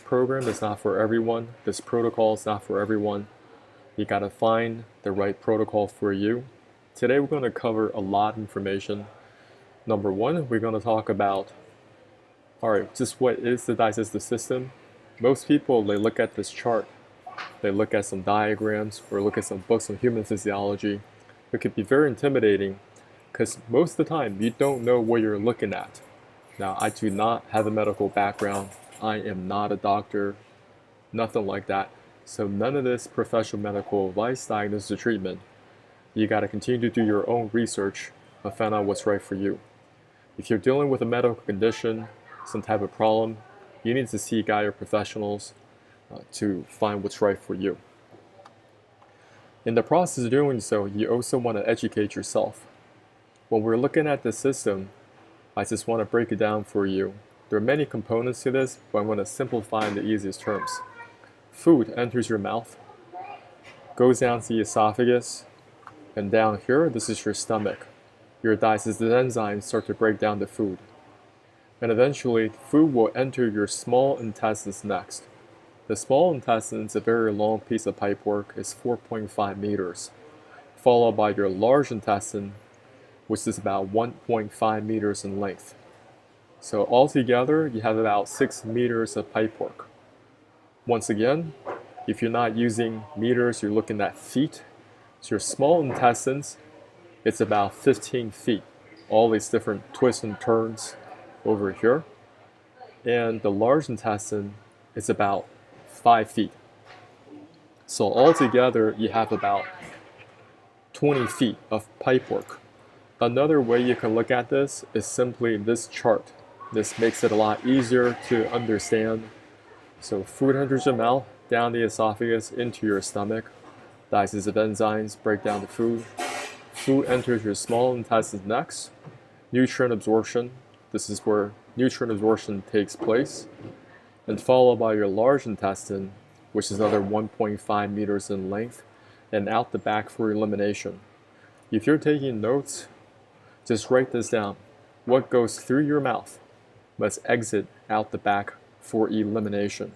program is not for everyone. This protocol is not for everyone. You gotta find the right protocol for you. Today we're going to cover a lot of information. Number one, we're going to talk about, just what is the digestive system. Most people, they look at this chart, they look at some diagrams, or look at some books on human physiology. It could be very intimidating because most of the time you don't know what you're looking at. Now, I do not have a medical background. I am not a doctor, nothing like that. So none of this professional medical advice, diagnosis, or treatment. You got to continue to do your own research and find out what's right for you. If you're dealing with a medical condition, some type of problem, you need to seek out your professionals to find what's right for you. In the process of doing so, you also want to educate yourself. When we're looking at the system, I just want to break it down for you. There are many components to this, but I'm going to simplify in the easiest terms. Food enters your mouth, goes down to the esophagus, and down here, this is your stomach. Your digestive enzymes start to break down the food. And eventually, food will enter your small intestines next. The small intestine is a very long piece of pipework. It's 4.5 meters, followed by your large intestine, which is about 1.5 meters in length. So altogether, you have about 6 meters of pipework. Once again, if you're not using meters, you're looking at feet. So your small intestines, it's about 15 feet. All these different twists and turns over here. And the large intestine is about 5 feet. So altogether, you have about 20 feet of pipework. Another way you can look at this is simply this chart. This makes it a lot easier to understand. So food enters your mouth, down the esophagus, into your stomach. Digestive enzymes break down the food. Food enters your small intestine next. Nutrient absorption. This is where nutrient absorption takes place. And followed by your large intestine, which is another 1.5 meters in length, and out the back for elimination. If you're taking notes, just write this down. What goes through your mouth must exit out the back for elimination.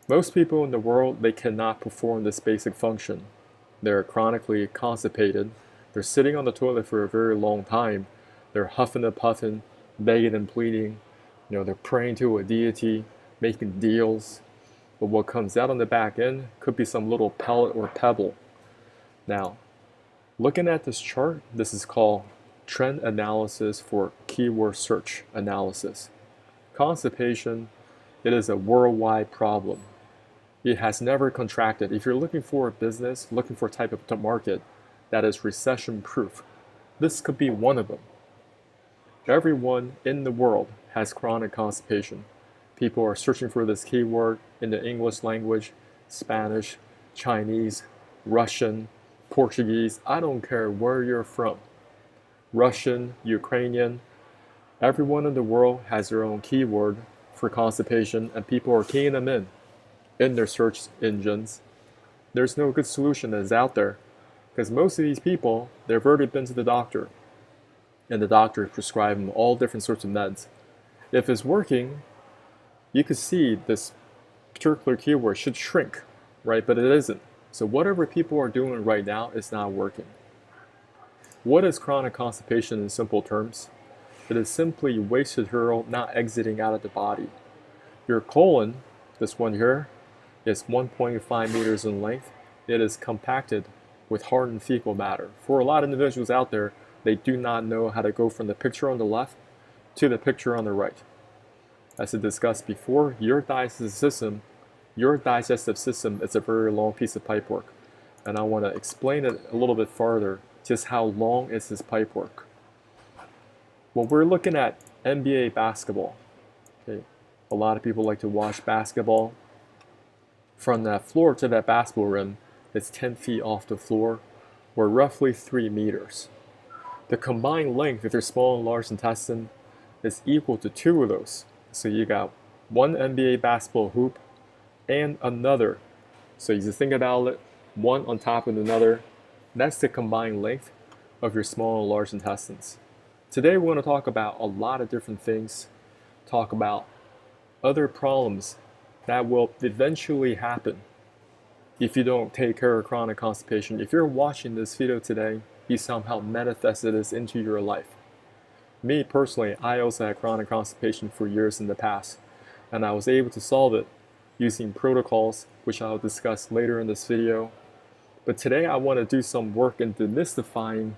Most people in the world, they cannot perform this basic function. They're chronically constipated. They're sitting on the toilet for a very long time. They're huffing and puffing, begging and pleading. They're praying to a deity, making deals. But what comes out on the back end could be some little pellet or pebble. Now, looking at this chart, this is called trend analysis for keyword search analysis. Constipation, it is a worldwide problem. It has never contracted. If you're looking for a business, looking for a type of market that is recession proof, this could be one of them. Everyone in the world has chronic constipation. People are searching for this keyword in the English language, Spanish, Chinese, Russian, Portuguese. I don't care where you're from. Russian, Ukrainian, everyone in the world has their own keyword for constipation, and people are keying them in their search engines. There's no good solution that is out there because most of these people, they've already been to the doctor, and the doctor prescribed them all different sorts of meds. If it's working, you could see this particular keyword should shrink, right? But it isn't. So whatever people are doing right now is not working. What is chronic constipation in simple terms? It is simply waste material not exiting out of the body. Your colon, this one here, is 1.5 meters in length. It is compacted with hardened fecal matter. For a lot of individuals out there, they do not know how to go from the picture on the left to the picture on the right. As I discussed before, your digestive system is a very long piece of pipework. And I want to explain it a little bit farther, just how long is this pipework. When we're looking at NBA basketball, okay, a lot of people like to watch basketball. From that floor to that basketball rim, it's 10 feet off the floor, or roughly 3 meters. The combined length of your small and large intestine is equal to 2 of those. So you got one NBA basketball hoop and another. So you just think about it, one on top of another. That's the combined length of your small and large intestines. Today we're going to talk about a lot of different things, talk about other problems That will eventually happen if you don't take care of chronic constipation. If you're watching this video today, you somehow manifested this into your life. Me personally, I also had chronic constipation for years in the past, and I was able to solve it using protocols, which I'll discuss later in this video. But today I want to do some work in demystifying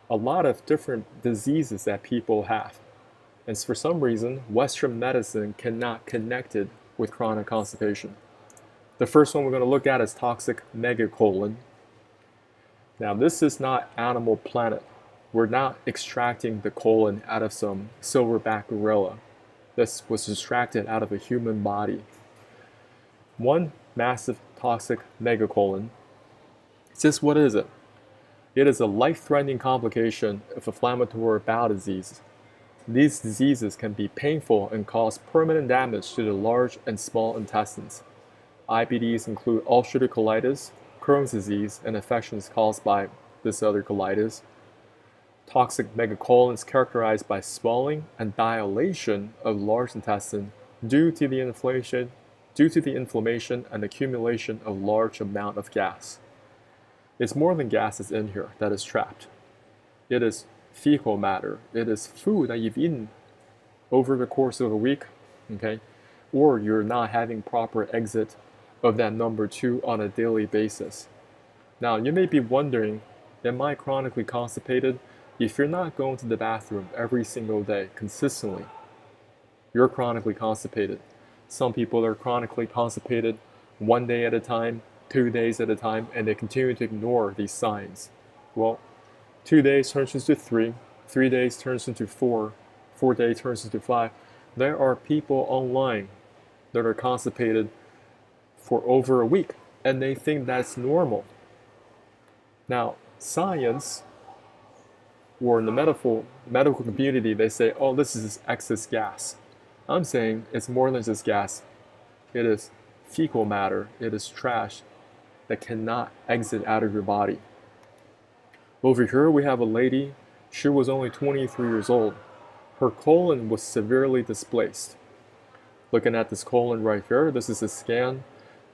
a lot of different diseases that people have. And for some reason, Western medicine cannot connect it with chronic constipation. The first one we're going to look at is toxic megacolon. Now, this is not Animal Planet. We're not extracting the colon out of some silverback gorilla. This was extracted out of a human body. One massive toxic megacolon. Just what is it? It is a life-threatening complication of inflammatory bowel disease. These diseases can be painful and cause permanent damage to the large and small intestines. IBDs include ulcerative colitis, Crohn's disease, and infections caused by this other colitis. Toxic megacolon is characterized by swelling and dilation of large intestine due to the inflammation and accumulation of large amount of gas. It's more than gas that's in here that is trapped. It is fecal matter. It is food that you've eaten over the course of a week, okay? Or you're not having proper exit of that number 2 on a daily basis. Now, you may be wondering, am I chronically constipated? If you're not going to the bathroom every single day consistently, you're chronically constipated. Some people are chronically constipated 1 day at a time, 2 days at a time, and they continue to ignore these signs. Well, 2 days turns into 3, 3 days turns into 4, 4 days turns into 5. There are people online that are constipated for over a week, and they think that's normal. Now, science, or in the medical community, they say, oh, this is excess gas. I'm saying it's more than just gas. It is fecal matter. It is trash that cannot exit out of your body. Over here we have a lady. She was only 23 years old. Her colon was severely displaced. Looking at this colon right here, this is a scan.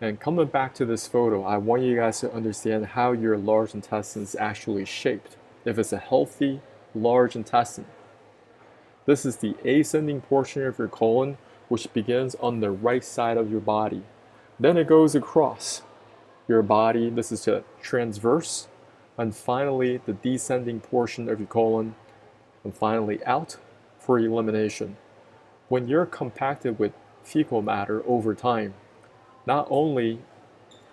And coming back to this photo, I want you guys to understand how your large intestine is actually shaped. If it's a healthy large intestine. This is the ascending portion of your colon, which begins on the right side of your body. Then it goes across your body. This is a transverse. And finally, the descending portion of your colon. And finally, out for elimination. When you're compacted with fecal matter over time, not only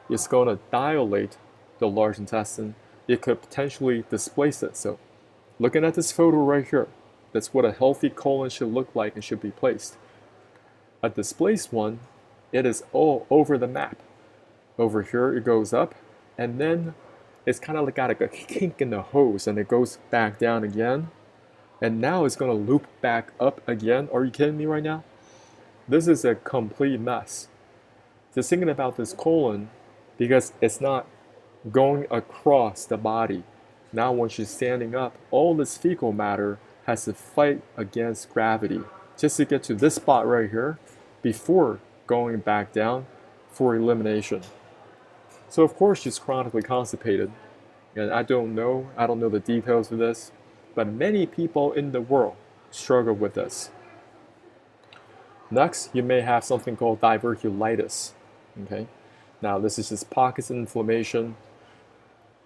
is going to dilate the large intestine, it could potentially displace it. So, looking at this photo right here, that's what a healthy colon should look like and should be placed. A displaced one, it is all over the map. Over here, it goes up, and then it's kind of like got a kink in the hose, and it goes back down again. And now it's going to loop back up again. Are you kidding me right now? This is a complete mess. Just thinking about this colon, because it's not going across the body. Now when she's standing up, all this fecal matter has to fight against gravity just to get to this spot right here before going back down for elimination. So of course she's chronically constipated, and I don't know the details of this, but many people in the world struggle with this. Next, you may have something called diverticulitis. Okay, now this is just pockets of inflammation.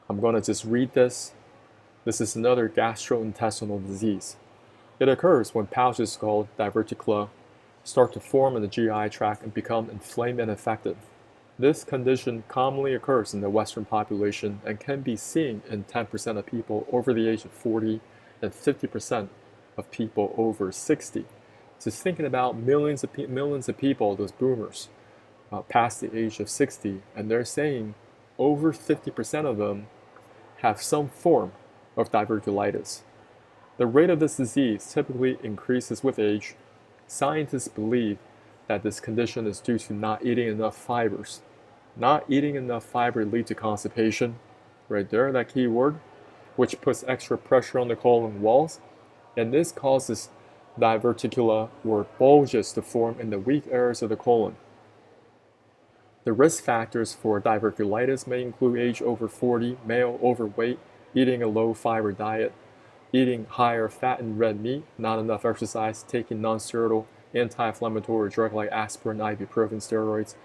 I'm going to just read this. This is another gastrointestinal disease. It occurs when pouches called diverticula start to form in the GI tract and become inflamed and infected. This condition commonly occurs in the Western population and can be seen in 10% of people over the age of 40 and 50% of people over 60. Just thinking about millions of people, those boomers, past the age of 60, and they're saying over 50% of them have some form of diverticulitis. The rate of this disease typically increases with age. Scientists believe that this condition is due to not eating enough fibers. Not eating enough fiber leads to constipation, right there, that key word, which puts extra pressure on the colon walls, and this causes diverticula or bulges to form in the weak areas of the colon. The risk factors for diverticulitis may include age over 40, male, overweight, eating a low-fiber diet, eating higher fat and red meat, not enough exercise, taking non-steroidal anti-inflammatory drugs like aspirin, ibuprofen, steroids,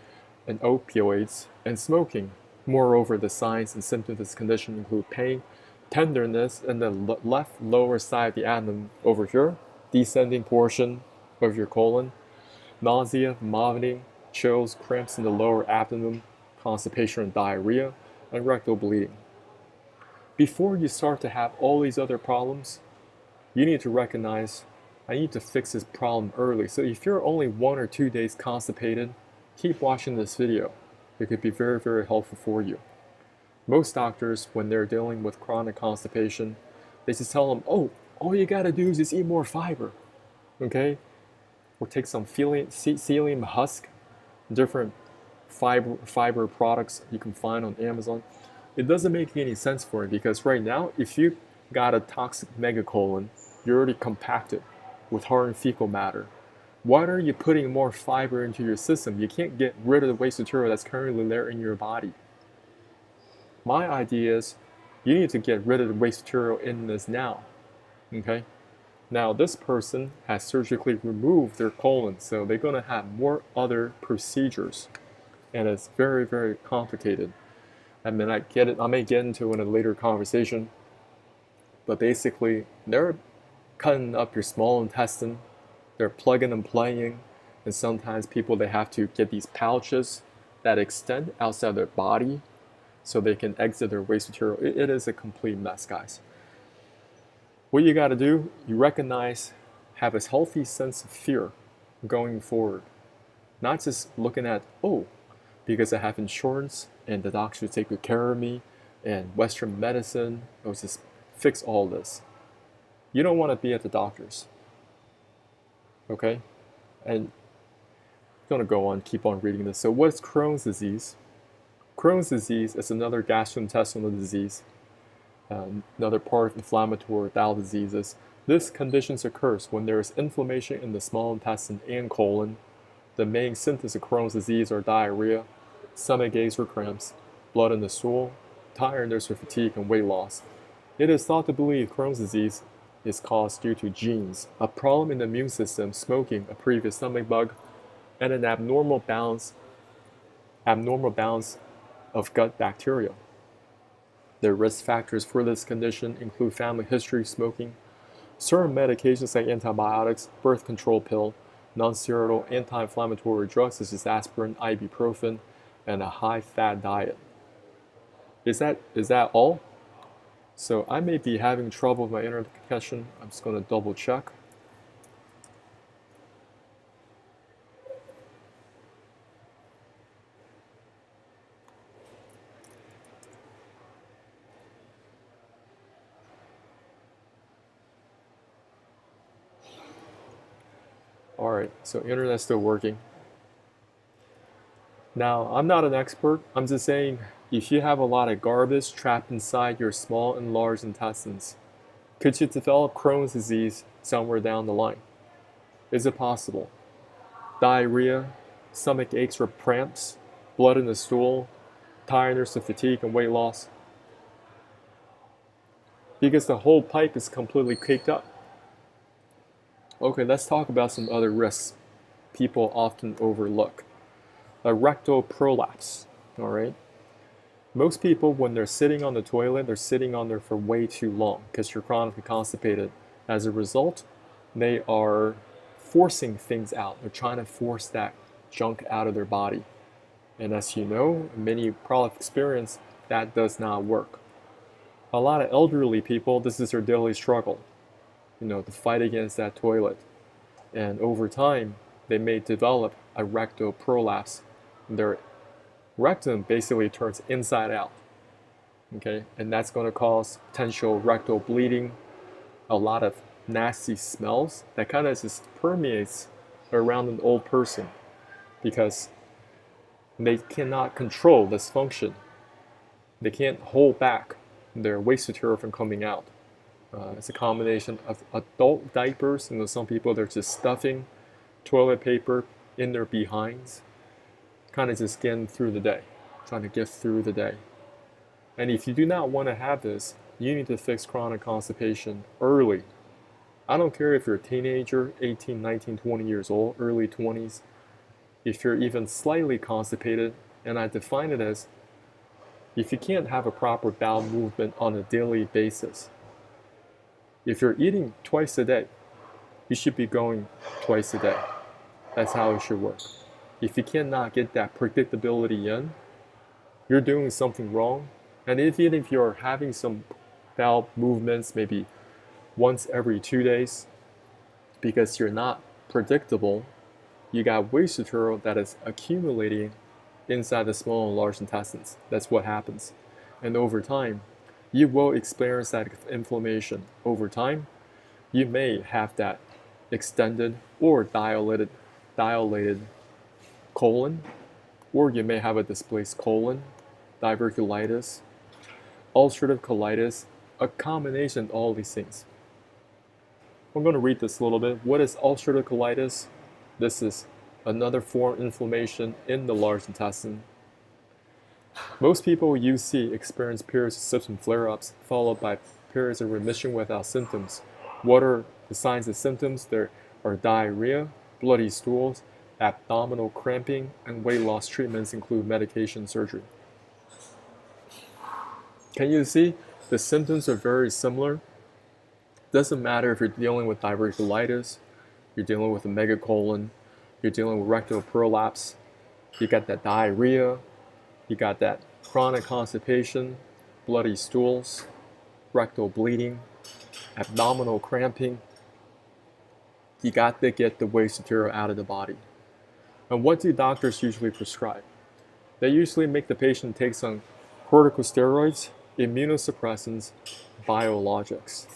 and opioids, and smoking. Moreover, the signs and symptoms of this condition include pain, tenderness in the left lower side of the abdomen over here, descending portion of your colon, nausea, vomiting, chills, cramps in the lower abdomen, constipation and diarrhea, and rectal bleeding. Before you start to have all these other problems, you need to recognize, I need to fix this problem early. So if you're only 1 or 2 days constipated, keep watching this video. It could be very, very helpful for you. Most doctors, when they're dealing with chronic constipation, they just tell them, oh, all you gotta do is just eat more fiber, okay? Or take some psyllium husk, different fiber products you can find on Amazon. It doesn't make any sense for me because right now, if you got a toxic megacolon, you're already compacted with hardened fecal matter. Why are you putting more fiber into your system? You can't get rid of the waste material that's currently there in your body. My idea is you need to get rid of the waste material in this now, okay? Now this person has surgically removed their colon, so they're gonna have more other procedures, and it's very, very complicated. I mean, I may get into it in a later conversation, but basically they're cutting up your small intestine, they're plugging and playing, and sometimes people, they have to get these pouches that extend outside their body so they can exit their waste material. It is a complete mess, guys. What you got to do, you recognize, have a healthy sense of fear going forward. Not just looking at, oh, because I have insurance and the doctor take good care of me and Western medicine, I'll just fix all this. You don't want to be at the doctor's. Okay? And I'm going to go on, keep on reading this. So what is Crohn's disease? Crohn's disease is another gastrointestinal disease, another part of inflammatory bowel diseases. This condition occurs when there is inflammation in the small intestine and colon. The main symptoms of Crohn's disease are diarrhea, stomach aches or cramps, blood in the stool, tiredness or fatigue, and weight loss. It is thought to believe Crohn's disease is caused due to genes, a problem in the immune system, smoking, a previous stomach bug, and an abnormal balance of gut bacteria. The risk factors for this condition include family history, smoking, certain medications like antibiotics, birth control pill, non-steroidal anti-inflammatory drugs such as aspirin, ibuprofen, and a high-fat diet. Is that all? So I may be having trouble with my internet connection. I'm just going to double check. Alright, so internet's still working. Now, I'm not an expert. I'm just saying, if you have a lot of garbage trapped inside your small and large intestines, could you develop Crohn's disease somewhere down the line? Is it possible? Diarrhea, stomach aches or cramps, blood in the stool, tiredness and fatigue, and weight loss? Because the whole pipe is completely caked up. Okay, let's talk about some other risks people often overlook. A rectal prolapse, all right? Most people, when they're sitting on the toilet, they're sitting on there for way too long because you're chronically constipated. As a result, they are forcing things out. They're trying to force that junk out of their body. And as you know, many probably have experienced, that does not work. A lot of elderly people, this is their daily struggle, to fight against that toilet. And over time, they may develop a rectal prolapse. Their rectum basically turns inside out, okay? And that's going to cause potential rectal bleeding, a lot of nasty smells that kind of just permeates around an old person because they cannot control this function. They can't hold back their waste material from coming out. It's a combination of adult diapers, some people, they're just stuffing toilet paper in their behinds. kind of just getting through the day, trying to get through the day. And if you do not want to have this, you need to fix chronic constipation early. I don't care if you're a teenager, 18, 19, 20 years old, early 20s, if you're even slightly constipated, and I define it as if you can't have a proper bowel movement on a daily basis. If you're eating twice a day, you should be going twice a day. That's how it should work. If you cannot get that predictability in, you're doing something wrong. And even if you're having some bowel movements, maybe once every 2 days, because you're not predictable, you got waste material that is accumulating inside the small and large intestines. That's what happens. And over time, you will experience that inflammation. Over time, you may have that extended or dilated colon, or you may have a displaced colon, diverculitis, ulcerative colitis, a combination of all these things. I'm going to read this a little bit. What is ulcerative colitis? This is another form of inflammation in the large intestine. Most people you see experience periods of symptom flare-ups followed by periods of remission without symptoms. What are the signs and symptoms? There are diarrhea, bloody stools, abdominal cramping, and weight loss treatments include medication surgery. Can you see? The symptoms are very similar. Doesn't matter if you're dealing with diverculitis, you're dealing with a megacolon, you're dealing with rectal prolapse, you got that diarrhea, you got that chronic constipation, bloody stools, rectal bleeding, abdominal cramping. You got to get the waste material out of the body. And what do doctors usually prescribe? They usually make the patient take some corticosteroids, immunosuppressants, biologics.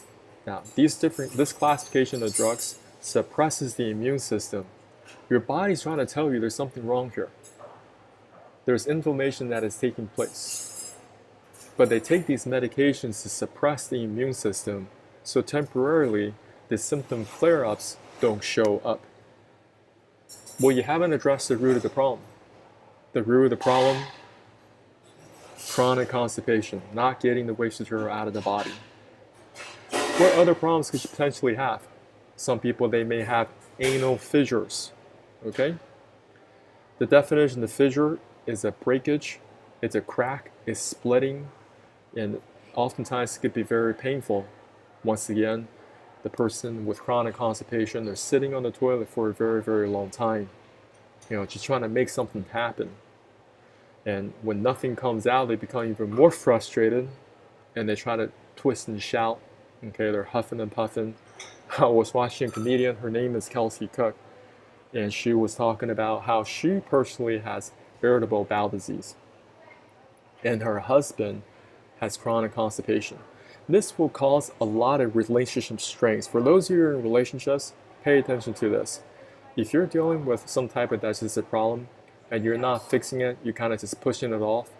Now, this classification of drugs suppresses the immune system. Your body's trying to tell you there's something wrong here. There's inflammation that is taking place. But they take these medications to suppress the immune system, so temporarily the symptom flare-ups don't show up. Well, you haven't addressed the root of the problem. The root of the problem, chronic constipation, not getting the waste material out of the body. What other problems could you potentially have? Some people, they may have anal fissures, okay? The definition of fissure is a breakage, it's a crack, it's splitting, and oftentimes it could be very painful. Once again, the person with chronic constipation, they're sitting on the toilet for a very, very long time, just trying to make something happen. And when nothing comes out, they become even more frustrated, and they try to twist and shout. Okay, they're huffing and puffing. I was watching a comedian, her name is Kelsey Cook, and she was talking about how she personally has irritable bowel disease, and her husband has chronic constipation. This will cause a lot of relationship strains. For those of you who are in relationships, pay attention to this. If you're dealing with some type of digestive problem and you're not fixing it, you're kind of just pushing it off,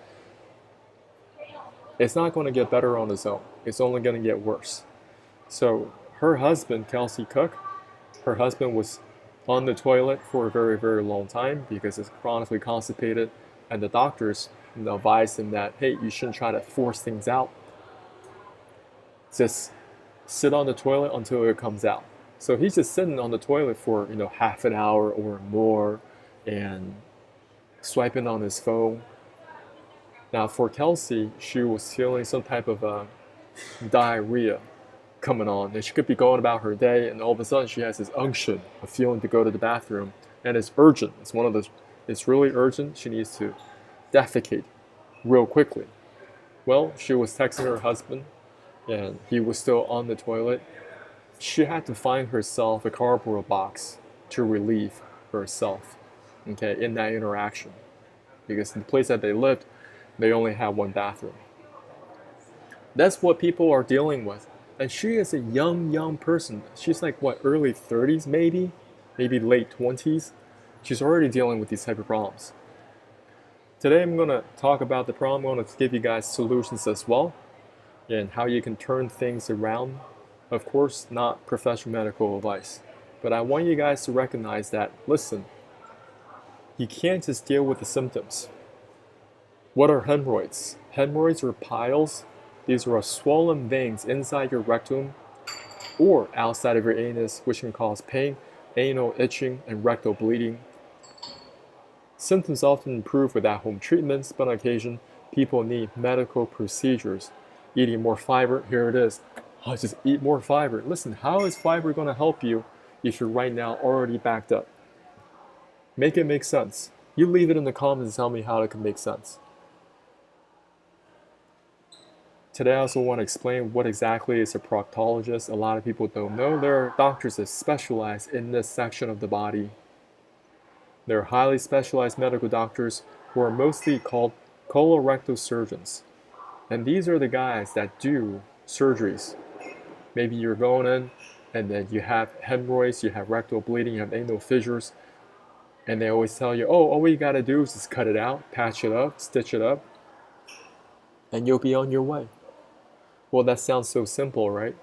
it's not going to get better on its own. It's only going to get worse. So her husband, Kelsey Cook, her husband was on the toilet for a very, very long time because he's chronically constipated, and the doctors advised him that, hey, you shouldn't try to force things out. Just sit on the toilet until it comes out. So he's just sitting on the toilet for half an hour or more and swiping on his phone. Now for Kelsey, she was feeling some type of diarrhea coming on, and she could be going about her day, and all of a sudden she has this unction, a feeling to go to the bathroom, and it's urgent. It's really urgent. She needs to defecate real quickly. Well, she was texting her husband, and he was still on the toilet. She had to find herself a cardboard box to relieve herself, okay, in that interaction, because in the place that they lived, they only had one bathroom. That's what people are dealing with. And she is a young person. She's like, early 30s maybe late 20s. She's already dealing with these type of problems. Today I'm going to talk about the problem. I'm going to give you guys solutions as well, and how you can turn things around. Of course, not professional medical advice, but I want you guys to recognize that, listen, You can't just deal with the symptoms. What are hemorrhoids? Hemorrhoids are piles. These are swollen veins inside your rectum or outside of your anus, which can cause pain, anal itching, and rectal bleeding. Symptoms often improve with at-home treatments, but on occasion, people need medical procedures. Eating more fiber, here it is. Oh, just eat more fiber. Listen, how is fiber going to help you if you're right now already backed up? Make it make sense. You leave it in the comments and tell me how it can make sense. Today I also want to explain what exactly is a proctologist. A lot of people don't know. There are doctors that specialize in this section of the body. They're highly specialized medical doctors who are mostly called colorectal surgeons. And these are the guys that do surgeries. Maybe you're going in and then you have hemorrhoids, you have rectal bleeding, you have anal fissures, and they always tell you, oh, all you got to do is just cut it out, patch it up, stitch it up, and you'll be on your way. Well, that sounds so simple, right?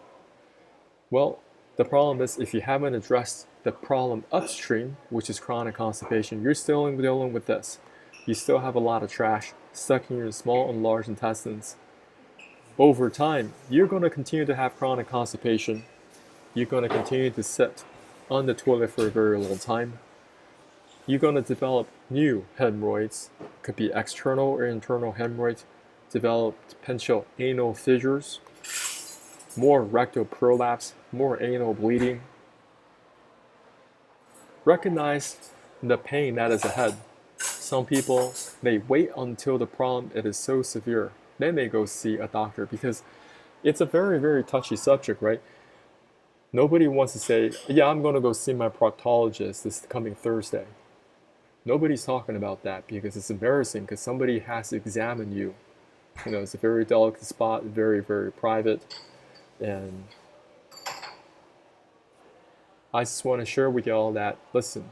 Well, the problem is if you haven't addressed the problem upstream, which is chronic constipation, you're still dealing with this. You still have a lot of trash stuck in your small and large intestines. Over time, you're going to continue to have chronic constipation. You're going to continue to sit on the toilet for a very long time. You're going to develop new hemorrhoids. It could be external or internal hemorrhoids. Develop potential anal fissures, more rectal prolapse, more anal bleeding. Recognize the pain that is ahead. Some people, they wait until the problem it is so severe. Then they go see a doctor because it's a very, very touchy subject, right? Nobody wants to say, yeah, I'm going to go see my proctologist this coming Thursday. Nobody's talking about that because it's embarrassing because somebody has to examine you. You know, it's a very delicate spot, very, very private. And I just want to share with y'all that, listen,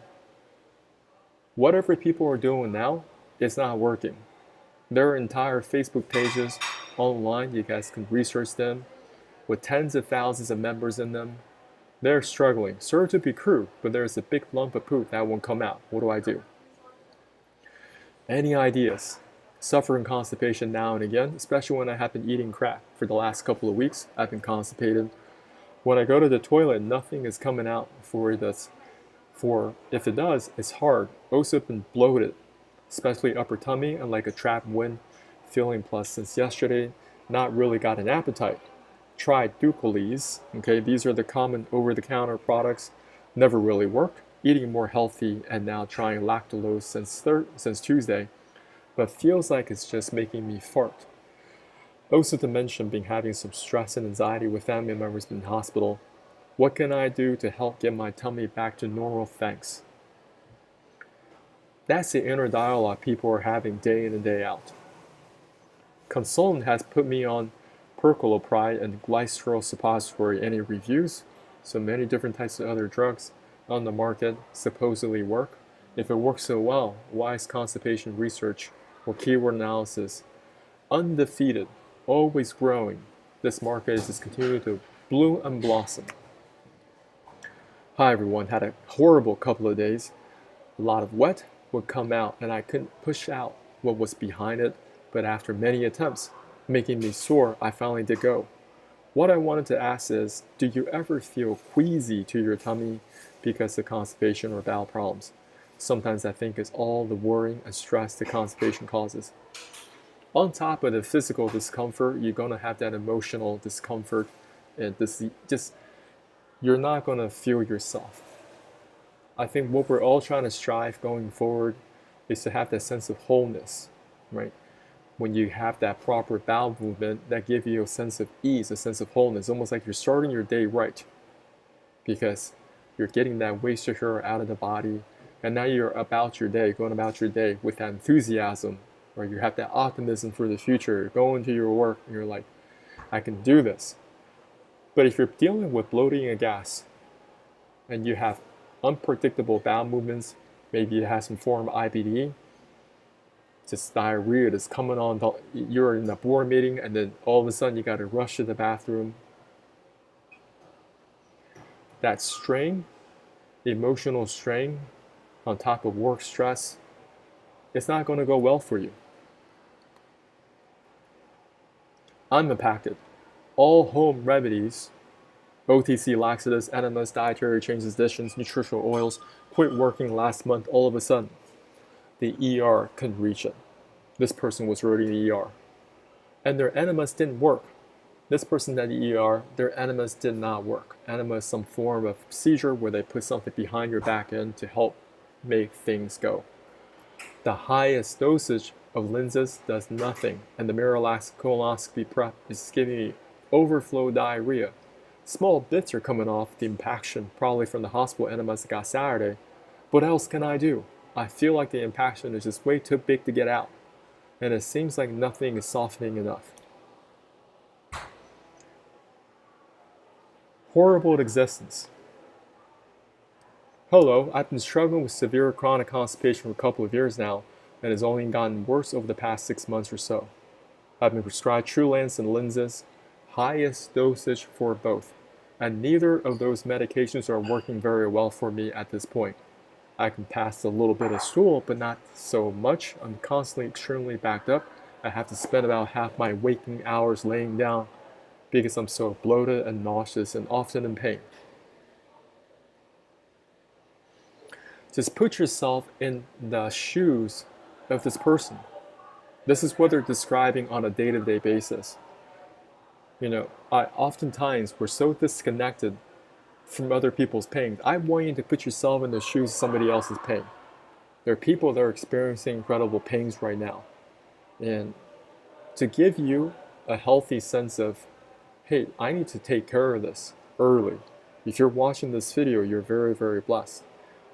whatever people are doing now, it's not working. There are entire Facebook pages online, you guys can research them, with tens of thousands of members in them. They're struggling. Sorry to be crude, but there's a big lump of poop that won't come out. What do I do? Any ideas? Suffering constipation now and again, especially when I have been eating crap for the last couple of weeks. I've been constipated. When I go to the toilet, nothing is coming out for this. If it does, it's hard. Also been bloated, especially upper tummy and like a trapped wind feeling. Plus, since yesterday, not really got an appetite. Tried Ducales. Okay, these are the common over-the-counter products. Never really worked. Eating more healthy and now trying lactulose since Tuesday. But feels like it's just making me fart. Also to mention being having some stress and anxiety with family members in the hospital. What can I do to help get my tummy back to normal? Thanks. That's the inner dialogue people are having day in and day out. Consultant has put me on percolopride and glycerol suppository. Any reviews? So many different types of other drugs on the market supposedly work. If it works so well, why is constipation research or keyword analysis undefeated, always growing? This market is just continuing to bloom and blossom. Hi everyone, had a horrible couple of days. A lot of wet would come out and I couldn't push out what was behind it, but after many attempts making me sore, I finally did go. What I wanted to ask is, do you ever feel queasy to your tummy because of constipation or bowel problems? Sometimes I think it's all the worrying and stress that constipation causes. On top of the physical discomfort, you're going to have that emotional discomfort and you're not going to feel yourself. I think what we're all trying to strive going forward is to have that sense of wholeness, right? When you have that proper bowel movement, that gives you a sense of ease, a sense of wholeness, almost like you're starting your day right because you're getting that waste sugar out of the body. And now you're going about your day with that enthusiasm, or you have that optimism for the future. You're going to your work and you're like, I can do this. But if you're dealing with bloating and gas, and you have unpredictable bowel movements, maybe you have some form of IBD, just diarrhea that's coming on, you're in a board meeting and then all of a sudden you got to rush to the bathroom. That strain, emotional strain, on top of work stress, it's not going to go well for you. Unimpacted. All home remedies, OTC laxatives, enemas, dietary changes, additions, nutritional oils, quit working last month all of a sudden. The ER couldn't reach it. This person was already in the ER. And their enemas didn't work. This person at the ER, their enemas did not work. Enema is some form of procedure where they put something behind your back end to help make things go. The highest dosage of lenses does nothing, and the Miralax colonoscopy prep is giving me overflow diarrhea. Small bits are coming off the impaction, probably from the hospital enemas I got Saturday. What else can I do? I feel like the impaction is just way too big to get out, and it seems like nothing is softening enough. Horrible existence. Hello, I've been struggling with severe chronic constipation for a couple of years now, and it's only gotten worse over the past 6 months or so. I've been prescribed Trulance and lenses, highest dosage for both, and neither of those medications are working very well for me at this point. I can pass a little bit of stool, but not so much. I'm constantly extremely backed up. I have to spend about half my waking hours laying down because I'm so bloated and nauseous and often in pain. Just put yourself in the shoes of this person. This is what they're describing on a day-to-day basis. Oftentimes we're so disconnected from other people's pain. I want you to put yourself in the shoes of somebody else's pain. There are people that are experiencing incredible pains right now. And to give you a healthy sense of, hey, I need to take care of this early. If you're watching this video, you're very, very blessed.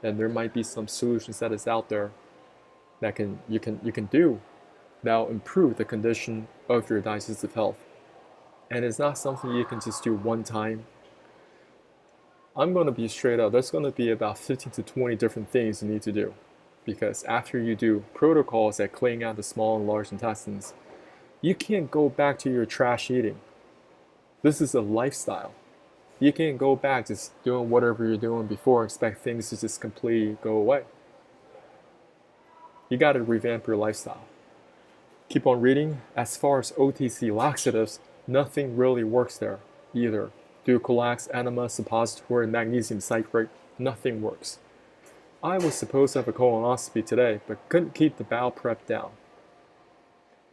And there might be some solutions that is out there that you can do that will improve the condition of your digestive health. And it's not something you can just do one time. I'm going to be straight up. There's going to be about 15 to 20 different things you need to do. Because after you do protocols that clean out the small and large intestines, you can't go back to your trash eating. This is a lifestyle. You can't go back just doing whatever you're doing before and expect things to just completely go away. You got to revamp your lifestyle. Keep on reading. As far as OTC laxatives, nothing really works there either. Ducalax, enema, suppository, magnesium citrate, nothing works. I was supposed to have a colonoscopy today, but couldn't keep the bowel prep down.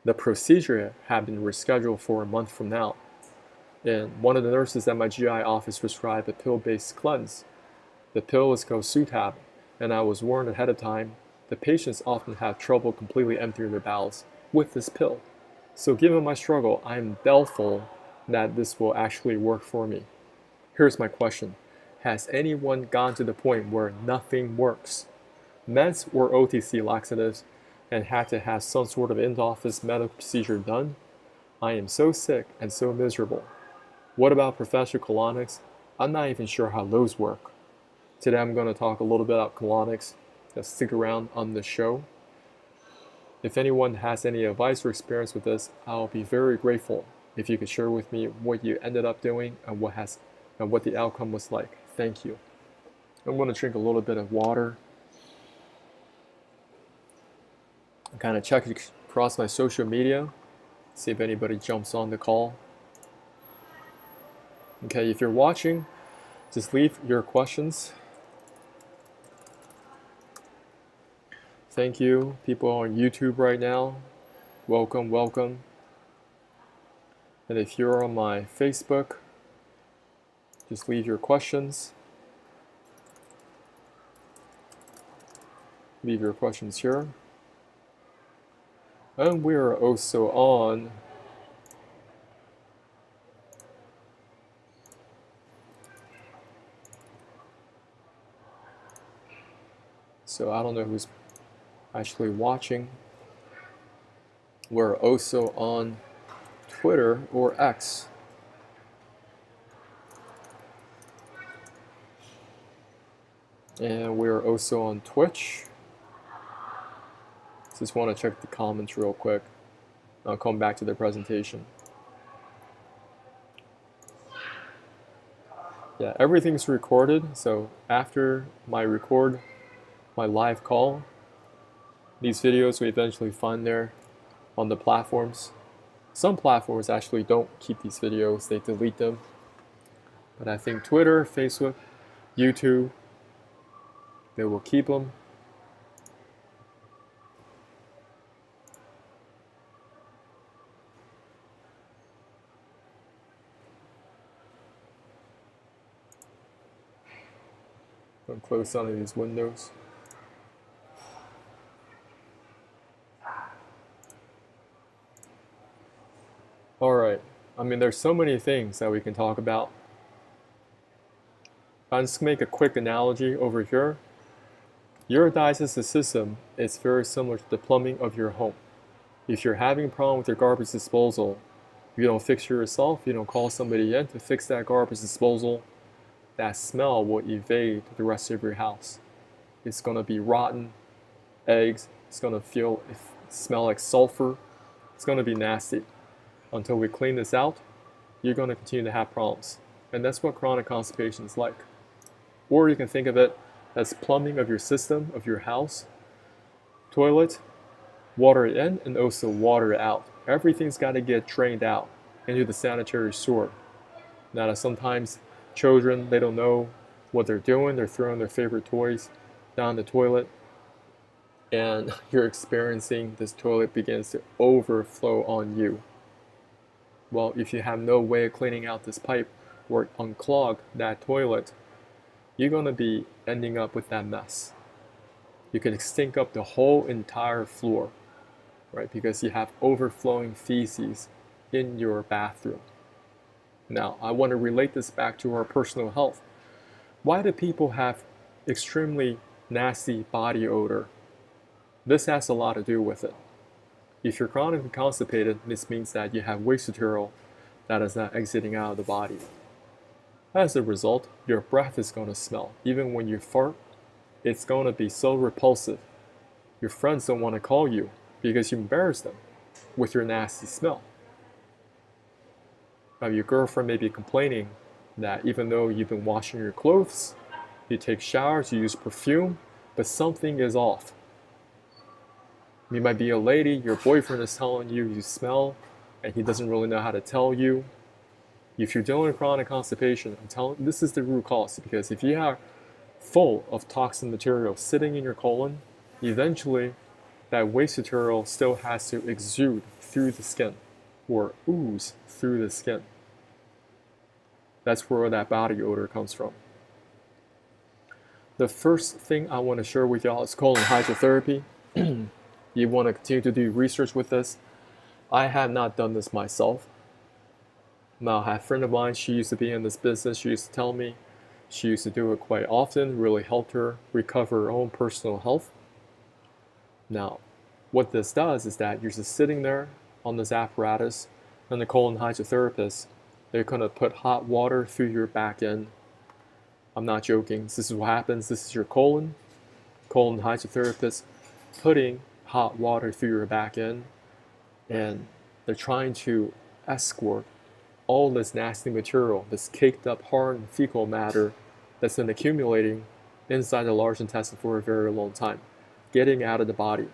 The procedure had been rescheduled for a month from now. And one of the nurses at my GI office prescribed a pill-based cleanse. The pill is called Sutab, and I was warned ahead of time the patients often have trouble completely emptying their bowels with this pill. So given my struggle, I am doubtful that this will actually work for me. Here's my question. Has anyone gone to the point where nothing works? Meds or OTC laxatives and had to have some sort of in-office medical procedure done? I am so sick and so miserable. What about professional colonics? I'm not even sure how those work. Today I'm going to talk a little bit about colonics. Just stick around on the show. If anyone has any advice or experience with this, I'll be very grateful if you could share with me what you ended up doing and what the outcome was like. Thank you. I'm going to drink a little bit of water. I kind of check across my social media, see if anybody jumps on the call. Okay, if you're watching, just leave your questions. Thank you, people on YouTube right now. Welcome, welcome. And if you're on my Facebook, just leave your questions. Leave your questions here. And we are also on so I don't know who's actually watching. We're also on Twitter or X. And we're also on Twitch. Just want to check the comments real quick. I'll come back to the presentation. Yeah, everything's recorded, so after my live call, These videos we eventually find there on the platforms. Some platforms actually don't keep these videos, they delete them. But I think Twitter, Facebook, YouTube, they will keep them. I'm gonna close some of these windows. Alright, I mean there's so many things that we can talk about. I'll just make a quick analogy over here. Your digestive system is very similar to the plumbing of your home. If you're having a problem with your garbage disposal, you don't fix it yourself, you don't call somebody in to fix that garbage disposal, that smell will evade the rest of your house. It's going to be rotten eggs, it's going to smell like sulfur, it's going to be nasty. Until we clean this out, you're going to continue to have problems. And that's what chronic constipation is like. Or you can think of it as plumbing of your system, of your house. Toilet, water it in and also water it out. Everything's got to get drained out into the sanitary sewer. Now sometimes children, they don't know what they're doing. They're throwing their favorite toys down the toilet. And you're experiencing this toilet begins to overflow on you. Well, if you have no way of cleaning out this pipe or unclog that toilet, you're going to be ending up with that mess. You could stink up the whole entire floor, right? Because you have overflowing feces in your bathroom. Now, I want to relate this back to our personal health. Why do people have extremely nasty body odor? This has a lot to do with it. If you're chronically constipated, this means that you have waste material that is not exiting out of the body. As a result, your breath is going to smell. Even when you fart, it's going to be so repulsive. Your friends don't want to call you because you embarrass them with your nasty smell. Now, your girlfriend may be complaining that even though you've been washing your clothes, you take showers, you use perfume, but something is off. You might be a lady, your boyfriend is telling you you smell, and he doesn't really know how to tell you. If you're dealing with chronic constipation, I'm telling you, this is the root cause, because if you are full of toxin material sitting in your colon, eventually that waste material still has to exude through the skin or ooze through the skin. That's where that body odor comes from. The first thing I want to share with y'all is colon hydrotherapy. You want to continue to do research with this. I have not done this myself. Now, I have a friend of mine, she used to be in this business. She used to tell me she used to do it quite often, really helped her recover her own personal health. Now, what this does is that you're just sitting there on this apparatus, and the colon hydrotherapist, they're going to put hot water through your back end. I'm not joking. This is what happens. This is your colon hydrotherapist putting hot water through your back end, and they're trying to escort all this nasty material, this caked up hard and fecal matter that's been accumulating inside the large intestine for a very long time, getting out of the body.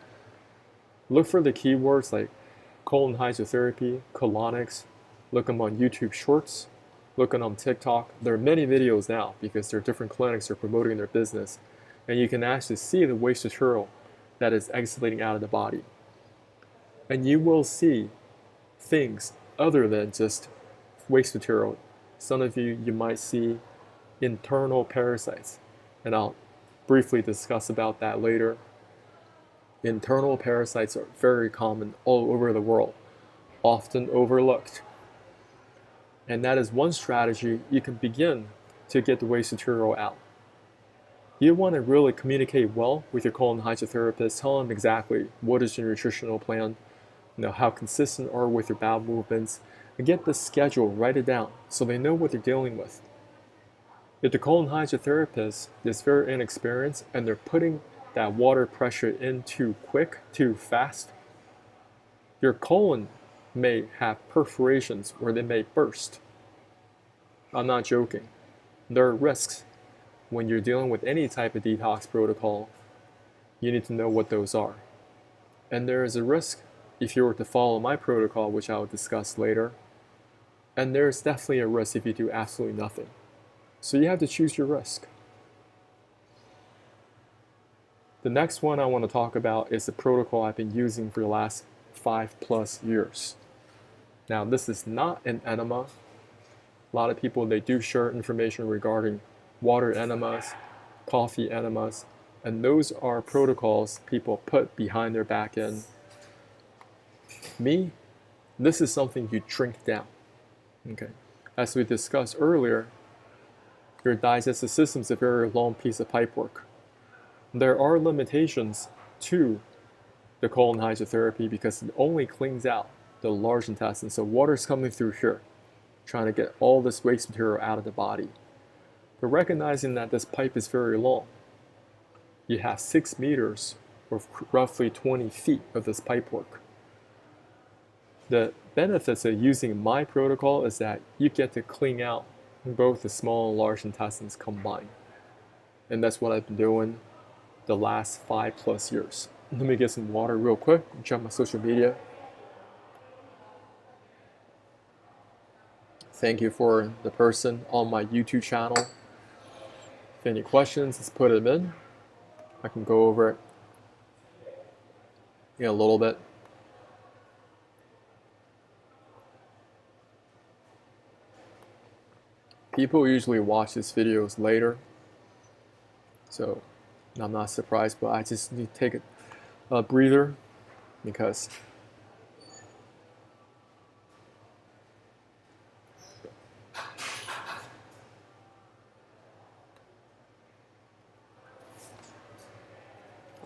Look for the keywords like colon hydrotherapy, colonics, look them on YouTube Shorts, look them on TikTok. There are many videos now because there are different clinics that are promoting their business, and you can actually see the waste material that is exiting out of the body. And you will see things other than just waste material. Some of you might see internal parasites, and I'll briefly discuss about that later. Internal parasites are very common all over the world, often overlooked. And that is one strategy you can begin to get the waste material out. You want to really communicate well with your colon hydrotherapist. Tell them exactly what is your nutritional plan, how consistent are with your bowel movements, and get the schedule, write it down so they know what they're dealing with. If the colon hydrotherapist is very inexperienced and they're putting that water pressure in too quick, too fast, your colon may have perforations where they may burst. I'm not joking. There are risks. When you're dealing with any type of detox protocol, you need to know what those are. And there is a risk if you were to follow my protocol, which I will discuss later. And there's definitely a risk if you do absolutely nothing. So you have to choose your risk. The next one I want to talk about is the protocol I've been using for the last 5+ years. Now, this is not an enema. A lot of people, they do share information regarding water enemas, coffee enemas, and those are protocols people put behind their back end. Me, this is something you drink down. Okay. As we discussed earlier, your digestive system is a very long piece of pipework. There are limitations to the colon hydrotherapy because it only cleans out the large intestine. So water's coming through here, trying to get all this waste material out of the body. But recognizing that this pipe is very long, you have 6 meters or roughly 20 feet of this pipework. The benefits of using my protocol is that you get to clean out both the small and large intestines combined. And that's what I've been doing the last 5+ years. Let me get some water real quick, check my social media. Thank you for the person on my YouTube channel. If any questions, let's put them in. I can go over it in a little bit. People usually watch these videos later, so I'm not surprised, but I just need to take a breather because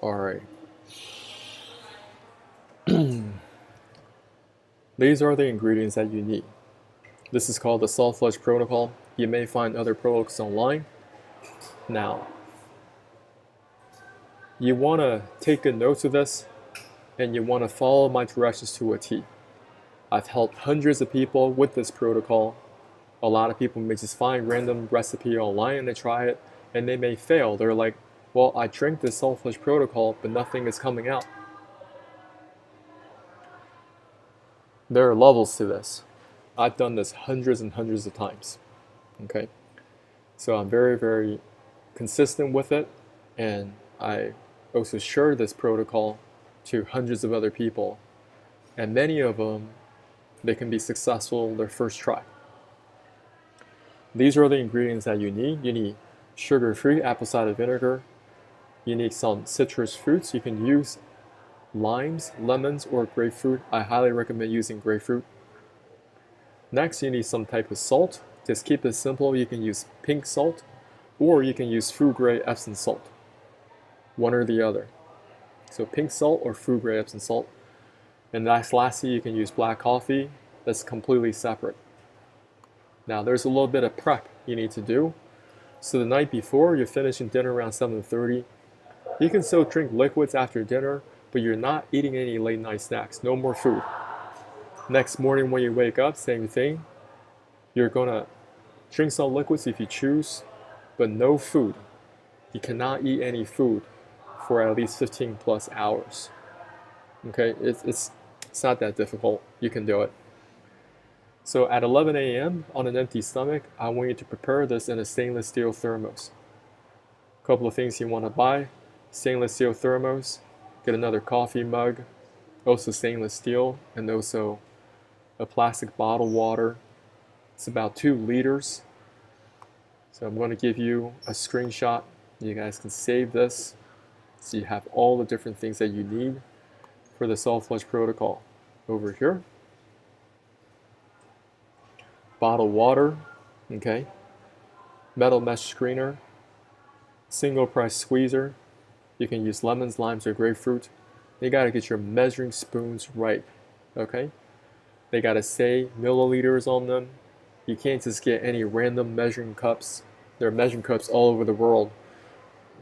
all right. These are the ingredients that you need. This is called the salt flush protocol. You may find other protocols online. Now, you want to take good notes of this, and you want to follow my directions to a T. I've helped hundreds of people with this protocol. A lot of people may just find random recipe online and they try it, and they may fail. They're like, well, I drank this salt flush protocol, but nothing is coming out. There are levels to this. I've done this hundreds and hundreds of times. Okay, so I'm very, very consistent with it, and I also share this protocol to hundreds of other people, and many of them, they can be successful their first try. These are the ingredients that you need. You need sugar-free apple cider vinegar. You need some citrus fruits. You can use limes, lemons, or grapefruit. I highly recommend using grapefruit. Next, you need some type of salt. Just keep it simple. You can use pink salt, or you can use food grade Epsom salt. One or the other. So pink salt or food grade Epsom salt. And lastly, you can use black coffee. That's completely separate. Now, there's a little bit of prep you need to do. So the night before, you're finishing dinner around 7:30. You can still drink liquids after dinner, but you're not eating any late night snacks. No more food. Next morning when you wake up, same thing. You're gonna drink some liquids if you choose, but no food. You cannot eat any food for at least 15+ hours. Okay, it's not that difficult. You can do it. So at 11 a.m. on an empty stomach, I want you to prepare this in a stainless steel thermos. A couple of things you want to buy: stainless steel thermos, get another coffee mug, also stainless steel, and also a plastic bottle water. It's about 2 liters. So I'm going to give you a screenshot. You guys can save this so you have all the different things that you need for the salt flush protocol. Over here, bottled water, okay, metal mesh screener, single price squeezer. You can use lemons, limes, or grapefruit. You gotta get your measuring spoons right, okay? They gotta say milliliters on them. You can't just get any random measuring cups. There are measuring cups all over the world.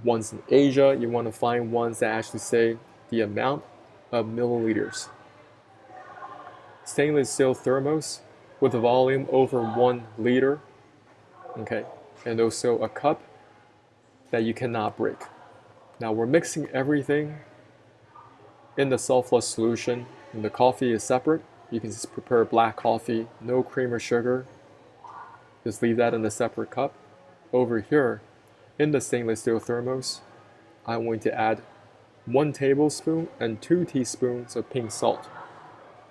Ones in Asia, you want to find ones that actually say the amount of milliliters. Stainless steel thermos with a volume over 1 liter. Okay, and also a cup that you cannot break. Now we're mixing everything In the self-flush solution, and the coffee is separate. You can just prepare black coffee, no cream or sugar. Just leave that in a separate cup. Over here, in the stainless steel thermos, I'm going to add 1 tablespoon and 2 teaspoons of pink salt.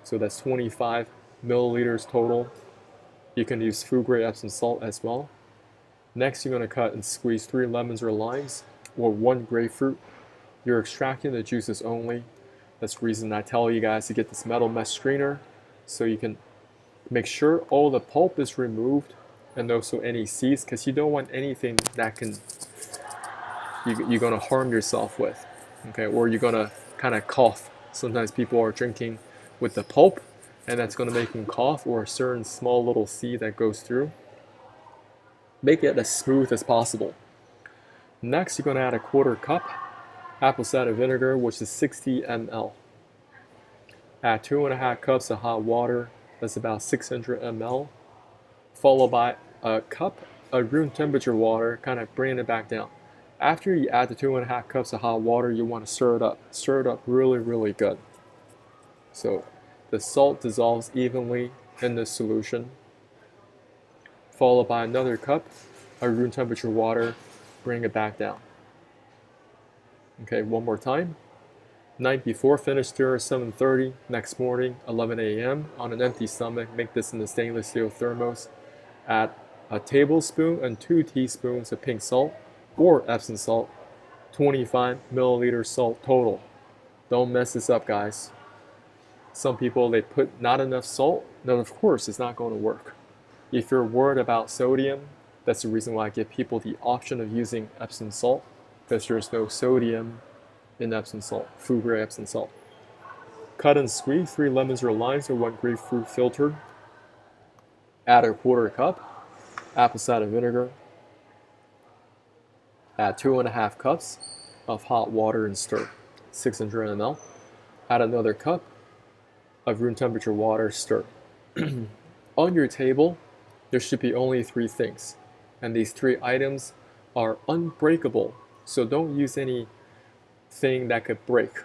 So that's 25 milliliters total. You can use food grade Epsom salt as well. Next, you're going to cut and squeeze 3 lemons or limes, or 1 grapefruit. You're extracting the juices only. That's the reason I tell you guys to get this metal mesh screener, so you can make sure all the pulp is removed and also any seeds, because you don't want anything that you're gonna harm yourself with, okay? Or you're gonna kind of cough. Sometimes people are drinking with the pulp, and that's gonna make them cough, or a certain small little seed that goes through. Make it as smooth as possible. Next, you're gonna add a 1/4 cup apple cider vinegar, which is 60 ml. Add 2.5 cups of hot water, that's about 600 ml, followed by a cup of room temperature water, kind of bringing it back down. After you add the 2.5 cups of hot water, you want to stir it up. Stir it up really, really good. So the salt dissolves evenly in the solution, followed by another cup of room temperature water, bring it back down. Okay, one more time. Night before, finish stir 7:30. Next morning, 11 a.m. on an empty stomach. Make this in the stainless steel thermos. Add a tablespoon and 2 teaspoons of pink salt or Epsom salt. 25 milliliters salt total. Don't mess this up, guys. Some people, they put not enough salt. No, of course, it's not going to work. If you're worried about sodium, that's the reason why I give people the option of using Epsom salt, because there's no sodium in Epsom salt, food grade Epsom salt. Cut and squeeze 3 lemons or limes or 1 grapefruit filtered. Add a 1/4 cup apple cider vinegar. Add 2.5 cups of hot water and stir, 600 ml. Add another cup of room temperature water, stir. On your table, there should be only 3 things, and these 3 items are unbreakable, so don't use anything that could break.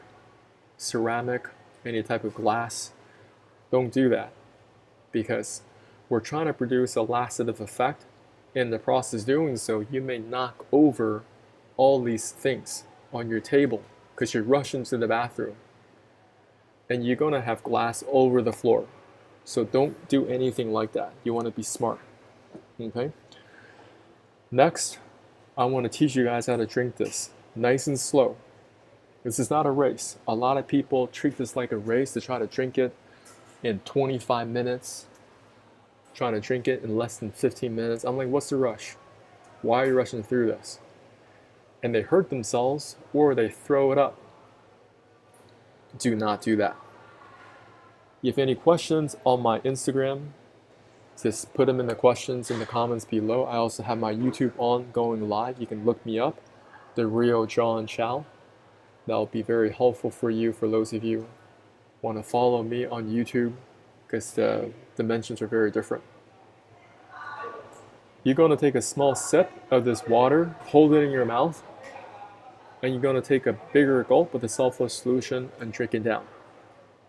Ceramic, any type of glass, don't do that, because we're trying to produce a laxative effect. In the process doing so, you may knock over all these things on your table because you're rushing to the bathroom, and you're gonna have glass all over the floor. So don't do anything like that. You want to be smart. Okay? Next, I want to teach you guys how to drink this nice and slow. This is not a race. A lot of people treat this like a race to try to drink it in 25 minutes, trying to drink it in less than 15 minutes. I'm like, what's the rush? Why are you rushing through this? And they hurt themselves or they throw it up. Do not do that. If you have any questions on my Instagram, just put them in the questions in the comments below. I also have my YouTube on going live. You can look me up, The Real John Chow. That'll be very helpful for you, for those of you who want to follow me on YouTube, because the dimensions are very different. You're going to take a small sip of this water, hold it in your mouth, and you're going to take a bigger gulp of the self-flush solution and drink it down.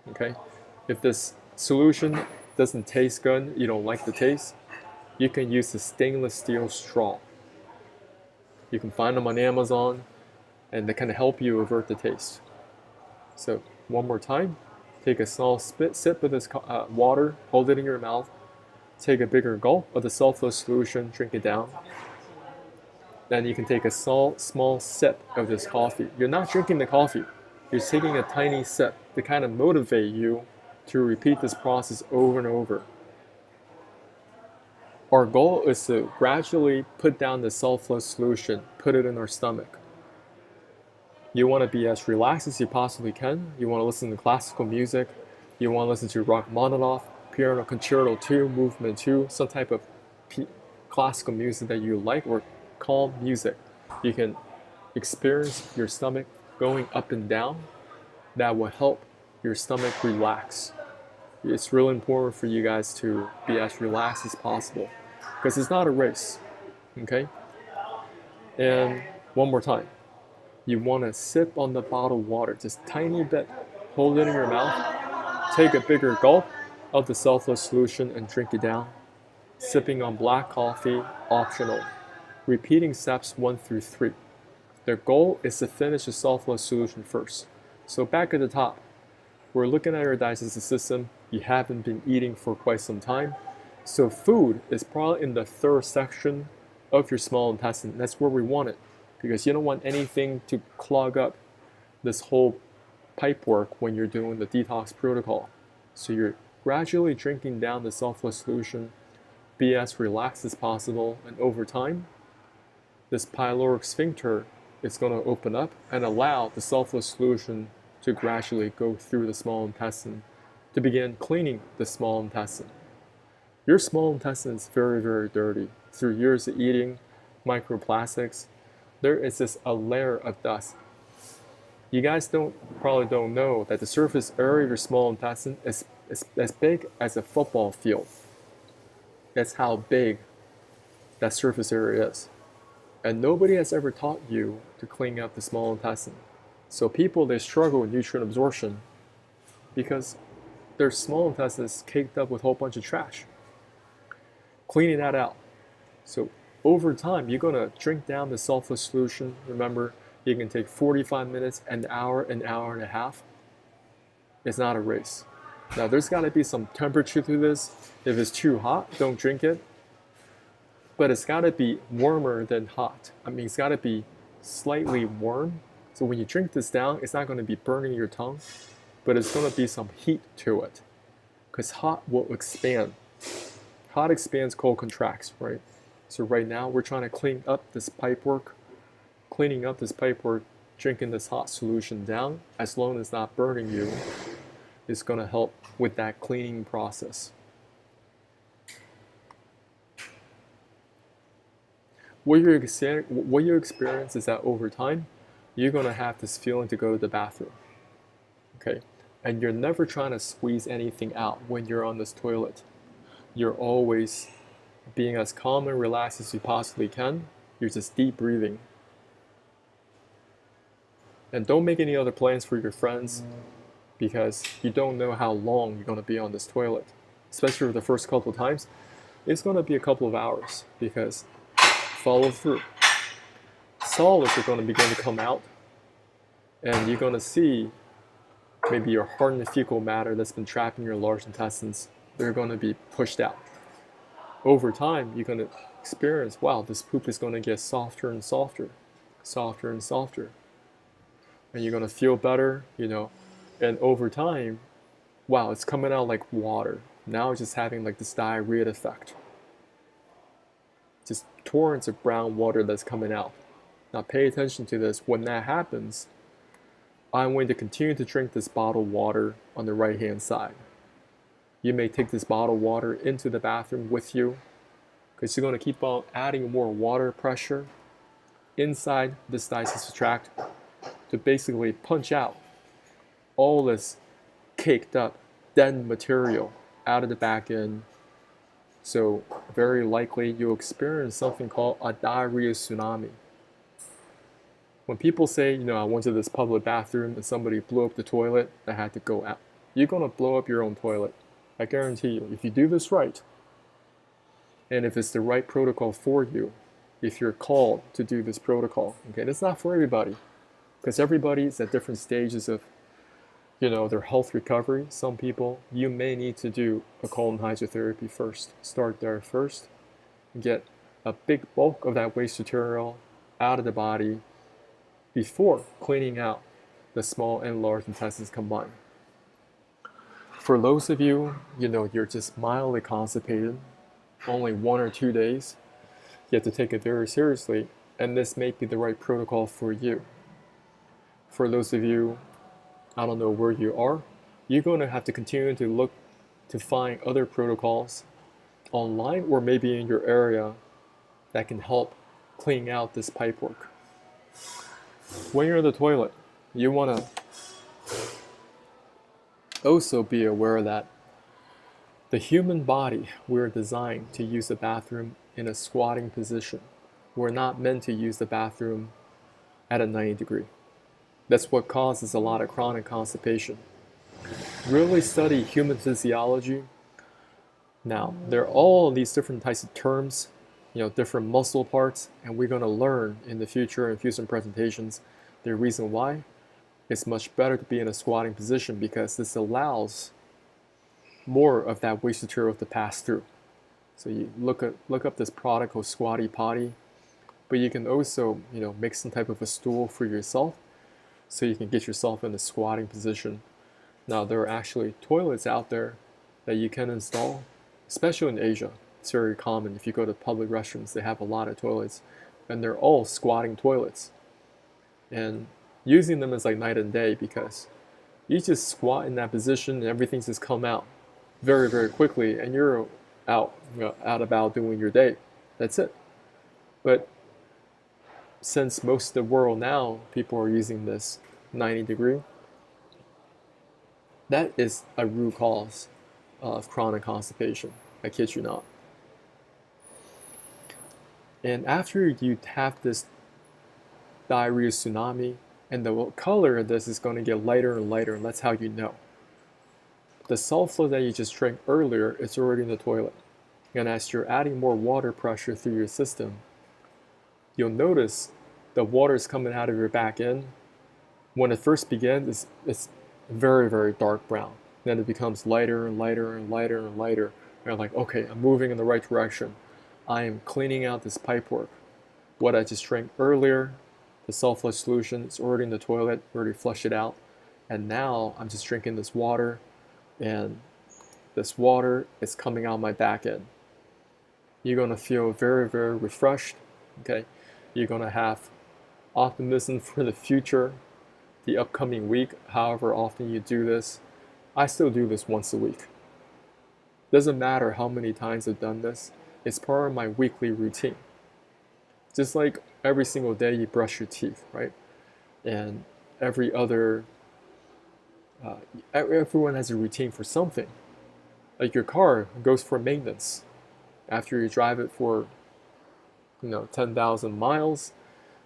Okay? If this solution doesn't taste good, you don't like the taste, you can use the stainless steel straw. You can find them on Amazon, and they can help you avert the taste. So one more time, take a small sip of this water, hold it in your mouth, take a bigger gulp of the self-flush solution, drink it down. Then you can take a small sip of this coffee. You're not drinking the coffee, you're taking a tiny sip to kind of motivate you to repeat this process over and over. Our goal is to gradually put down the self-flush solution, put it in our stomach. You want to be as relaxed as you possibly can. You want to listen to classical music. You want to listen to Rachmaninoff, Piano Concerto 2, Movement 2, some type of classical music that you like, or calm music. You can experience your stomach going up and down. That will help your stomach relax. It's really important for you guys to be as relaxed as possible, because it's not a race. Okay? And one more time. You want to sip on the bottled water, just tiny bit. hold it in your mouth, take a bigger gulp of the selfless solution and drink it down. Sipping on black coffee, optional. Repeating steps 1 through 3. Their goal is to finish the selfless solution first. So back at the top, we're looking at your digestive system. You haven't been eating for quite some time. So food is probably in the third section of your small intestine. That's where we want it, because you don't want anything to clog up this whole pipe work when you're doing the detox protocol. So you're gradually drinking down the selfless solution, be as relaxed as possible, and over time, this pyloric sphincter is going to open up and allow the selfless solution to gradually go through the small intestine to begin cleaning the small intestine. Your small intestine is very, very dirty. Through years of eating, microplastics, there is just a layer of dust. You guys probably don't know that the surface area of your small intestine is as big as a football field. That's how big that surface area is. And nobody has ever taught you to clean up the small intestine. So people, they struggle with nutrient absorption because their small intestine is caked up with a whole bunch of trash. Cleaning that out. So over time, you're going to drink down the selfless solution. Remember, you can take 45 minutes, an hour and a half. It's not a race. Now, there's got to be some temperature to this. If it's too hot, don't drink it. But it's got to be warmer than hot. I mean, it's got to be slightly warm. So when you drink this down, it's not going to be burning your tongue, but it's going to be some heat to it. Because hot will expand. Hot expands, cold contracts, right? So right now, we're trying to clean up this pipework. Cleaning up this pipework, drinking this hot solution down, as long as it's not burning you, is going to help with that cleaning process. What you experience is that over time, you're going to have this feeling to go to the bathroom. Okay? And you're never trying to squeeze anything out when you're on this toilet. You're always being as calm and relaxed as you possibly can. You're just deep breathing. And don't make any other plans for your friends, because you don't know how long you're going to be on this toilet. Especially for the first couple of times, it's going to be a couple of hours, because follow through. Solids are going to begin to come out, and you're going to see maybe your hardened fecal matter that's been trapped in your large intestines. They're going to be pushed out. Over time, you're going to experience, wow, this poop is going to get softer and softer, softer and softer. And you're going to feel better, and over time, wow, it's coming out like water. Now it's just having like this diarrhea effect. Just torrents of brown water that's coming out. Now pay attention to this. When that happens, I'm going to continue to drink this bottled water on the right hand side. You may take this bottled water into the bathroom with you, because you're going to keep on adding more water pressure inside this digestive tract to basically punch out all this caked up dead material out of the back end. So very likely you'll experience something called a diarrhea tsunami. When people say, I went to this public bathroom and somebody blew up the toilet, I had to go out. You're going to blow up your own toilet. I guarantee you, if you do this right, and if it's the right protocol for you, if you're called to do this protocol, okay, it's not for everybody, because everybody's at different stages of, their health recovery. Some people, you may need to do a colon hydrotherapy first. Start there first, get a big bulk of that waste material out of the body before cleaning out the small and large intestines combined. For those of you, you're just mildly constipated, only 1 or 2 days, you have to take it very seriously, and this may be the right protocol for you. For those of you, I don't know where you are, you're going to have to continue to look to find other protocols online or maybe in your area that can help clean out this pipework. When you're in the toilet, you want to also be aware that the human body, we're designed to use the bathroom in a squatting position. We're not meant to use the bathroom at a 90 degree. That's what causes a lot of chronic constipation. really study human physiology. Now, there are all these different types of terms, different muscle parts, and we're going to learn in the future in future presentations the reason why it's much better to be in a squatting position, because this allows more of that waste material to pass through. So you look up this product called Squatty Potty, but you can also make some type of a stool for yourself, so you can get yourself in a squatting position. Now there are actually toilets out there that you can install, especially in Asia. It's very common. If you go to public restrooms, they have a lot of toilets, and they're all squatting toilets. And using them is like night and day, because you just squat in that position and everything just come out very, very quickly, and you're out about doing your day. That's it. But since most of the world now, people are using this 90-degree, that is a root cause of chronic constipation. I kid you not. And after you have this diarrhea tsunami, and the color of this is going to get lighter and lighter, and that's how you know. The sulfur that you just drank earlier is already in the toilet. And as you're adding more water pressure through your system, you'll notice the water is coming out of your back end. When it first begins, it's very, very dark brown. Then it becomes lighter and lighter and lighter and lighter. And you're like, okay, I'm moving in the right direction. I am cleaning out this pipework. What I just drank earlier, the sulfur solution, is already in the toilet, already flushed it out. And now I'm just drinking this water, and this water is coming out my back end. You're going to feel very, very refreshed. Okay, you're going to have optimism for the future, the upcoming week, however often you do this. I still do this once a week. Doesn't matter how many times I've done this, it's part of my weekly routine. Just like every single day you brush your teeth, right? And everyone has a routine for something. Like your car goes for maintenance. After you drive it for 10,000 miles,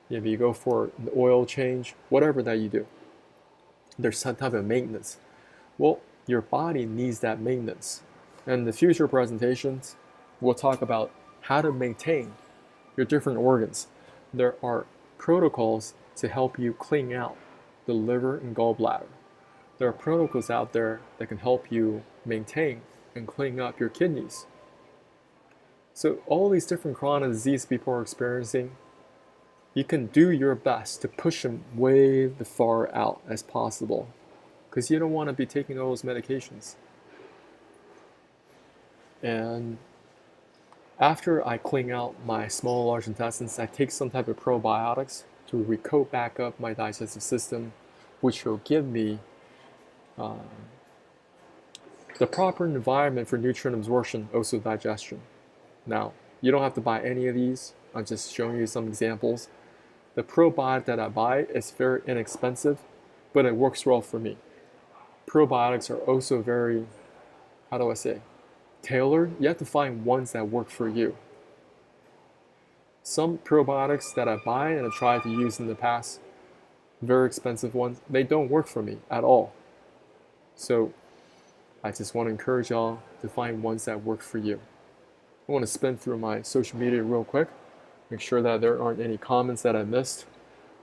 maybe you go for the oil change, whatever that you do, there's some type of maintenance. Well, your body needs that maintenance. And in the future presentations, we'll talk about how to maintain your different organs. There are protocols to help you clean out the liver and gallbladder. There are protocols out there that can help you maintain and clean up your kidneys. So all these different chronic disease people are experiencing, you can do your best to push them way the far out as possible, because you don't want to be taking all those medications. And after I clean out my small and large intestines, I take some type of probiotics to recoat back up my digestive system, which will give me the proper environment for nutrient absorption, also digestion. Now, you don't have to buy any of these. I'm just showing you some examples. The probiotic that I buy is very inexpensive, but it works well for me. Probiotics are also very, tailored. You have to find ones that work for you. Some probiotics that I buy and I tried to use in the past, very expensive ones, they don't work for me at all. So I just want to encourage y'all to find ones that work for you. I want to spin through my social media real quick, make sure that there aren't any comments that I missed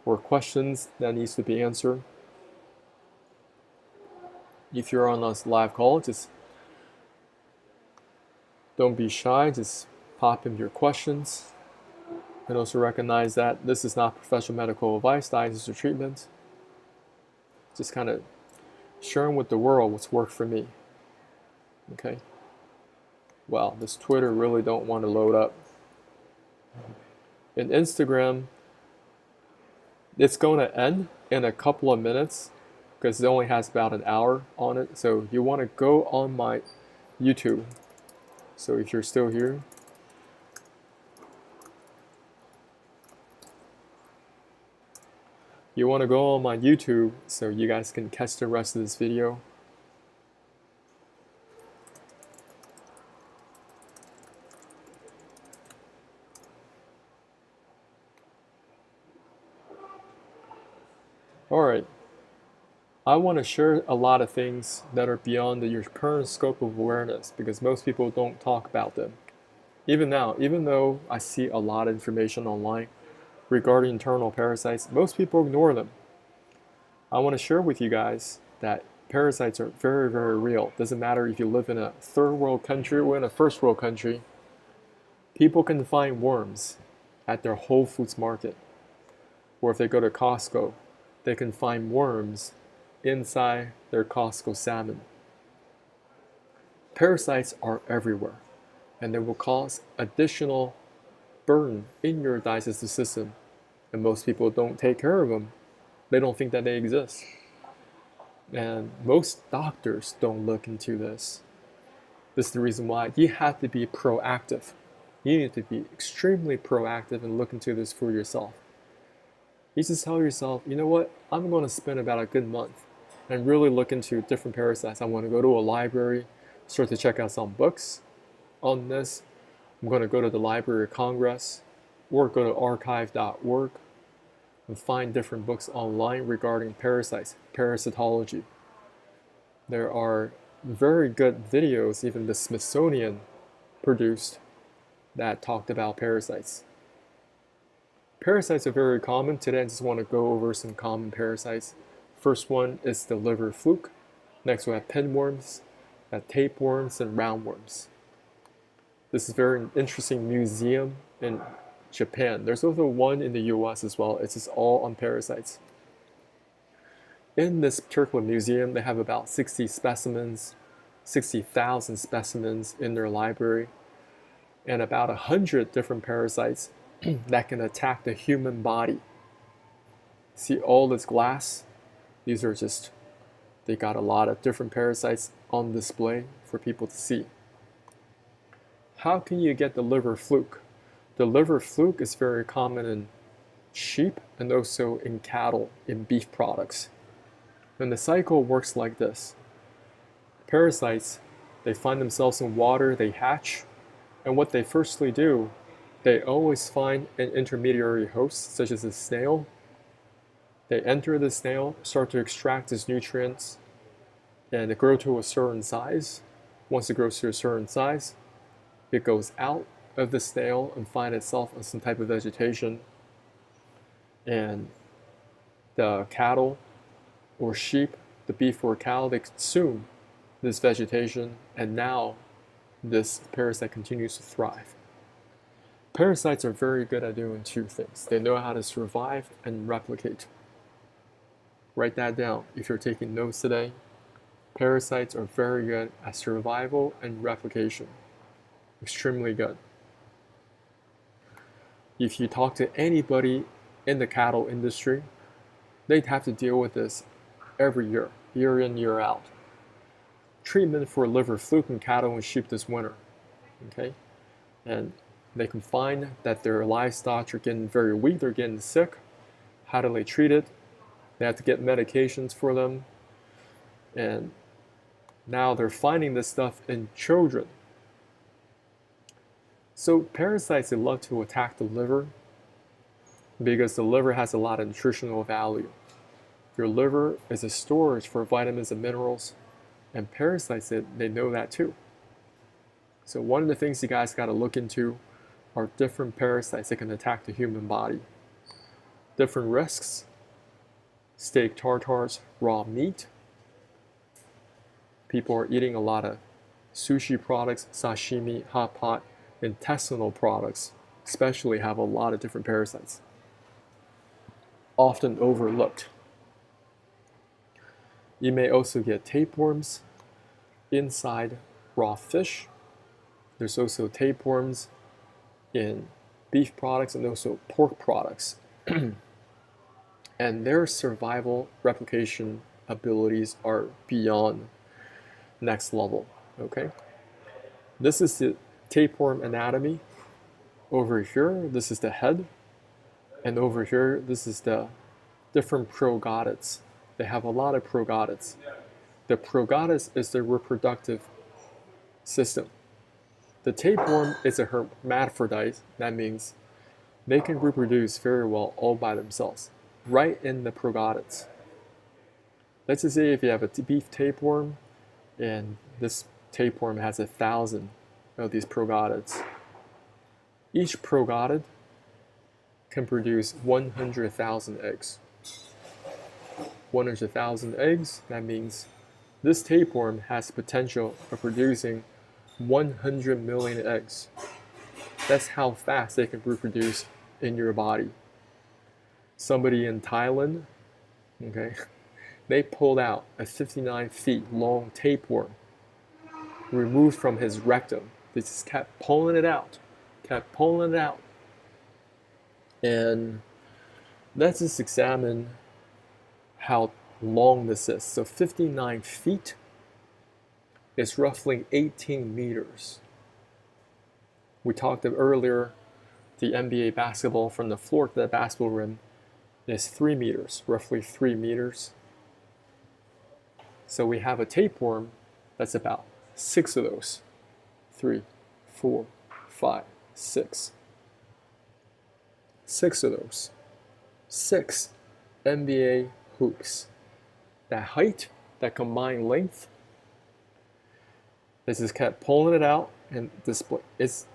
or questions that needs to be answered. If you're on this live call, just don't be shy, just pop in your questions. And also recognize that this is not professional medical advice, diagnosis, or treatment. Just kind of sharing with the world what's worked for me. Okay. Wow, this Twitter really don't want to load up. In Instagram, it's going to end in a couple of minutes because it only has about an hour on it. So you want to go on my YouTube. So if you're still here, you want to go on my YouTube so you guys can catch the rest of this video. All right. I want to share a lot of things that are beyond your current scope of awareness because most people don't talk about them. Even now, even though I see a lot of information online regarding internal parasites, most people ignore them. I want to share with you guys that parasites are very, very real. Doesn't matter if you live in a third world country or in a first world country, people can find worms at their Whole Foods market. Or if they go to Costco, they can find worms inside their Costco salmon. Parasites are everywhere, and they will cause additional burden in your digestive system. And most people don't take care of them. They don't think that they exist. And most doctors don't look into this. This is the reason why you have to be proactive. You need to be extremely proactive and look into this for yourself. You just tell yourself, you know what, I'm going to spend about a good month and really look into different parasites. I want to go to a library, start to check out some books on this. I'm going to go to the Library of Congress or go to archive.org and find different books online regarding parasites, parasitology. There are very good videos, even the Smithsonian produced, that talked about parasites. Parasites are very common. Today I just want to go over some common parasites. First one is the liver fluke. Next we have pinworms, tapeworms, and roundworms. This is a very interesting museum in Japan. There's also one in the US as well. It's just all on parasites. In this particular museum, they have about 60 specimens, 60,000 specimens in their library, and about 100 different parasites that can attack the human body. See all this glass? These are just, they got a lot of different parasites on display for people to see. How can you get the liver fluke? The liver fluke is very common in sheep and also in cattle, in beef products. And the cycle works like this. Parasites, they find themselves in water, they hatch, and what they firstly do, they always find an intermediary host, such as a snail. They enter the snail, start to extract its nutrients, and it grows to a certain size. Once it grows to a certain size, it goes out of the snail and finds itself on some type of vegetation. And the cattle or sheep, the beef or cow, they consume this vegetation, and now this parasite continues to thrive. Parasites are very good at doing two things. They know how to survive and replicate. Write that down if you're taking notes today. Parasites are very good at survival and replication. Extremely good. If you talk to anybody in the cattle industry, they'd have to deal with this every year, year in, year out. Treatment for liver fluke in cattle and sheep this winter. Okay? And they can find that their livestock are getting very weak, they're getting sick. How do they treat it? They have to get medications for them. And now they're finding this stuff in children. So parasites, they love to attack the liver because the liver has a lot of nutritional value. Your liver is a storage for vitamins and minerals, and parasites, they know that too. So one of the things you guys got to look into are different parasites that can attack the human body. Different risks: steak tartars, raw meat. People are eating a lot of sushi products, sashimi, hot pot, intestinal products, especially have a lot of different parasites. Often overlooked. You may also get tapeworms inside raw fish. There's also tapeworms in beef products and also pork products. And their survival replication abilities are beyond next level. Okay, this is the tapeworm anatomy. Over here, this is the head, and over here, this is the different progonids. They have a lot of progonids. The progonids is the reproductive system. The tapeworm is a hermaphrodite. That means they can reproduce very well all by themselves, right in the progonids. let's just say if you have a beef tapeworm, and this tapeworm has 1,000 of these progonids. Each progonid can produce 100,000 eggs. 100,000 eggs, that means this tapeworm has potential of producing 100 million eggs. That's how fast they can reproduce in your body. Somebody in Thailand, okay, they pulled out a 59 feet long tapeworm removed from his rectum. They just kept pulling it out, And let's just examine how long this is. So 59 feet is roughly 18 meters. We talked earlier, the NBA basketball from the floor to the basketball rim is 3 meters, roughly 3 meters. So we have a tapeworm that's about 6 of those. 3, 4, 5, 6. 6 of those. 6 NBA hoops. That height, that combined length, they just kept pulling it out and display. It's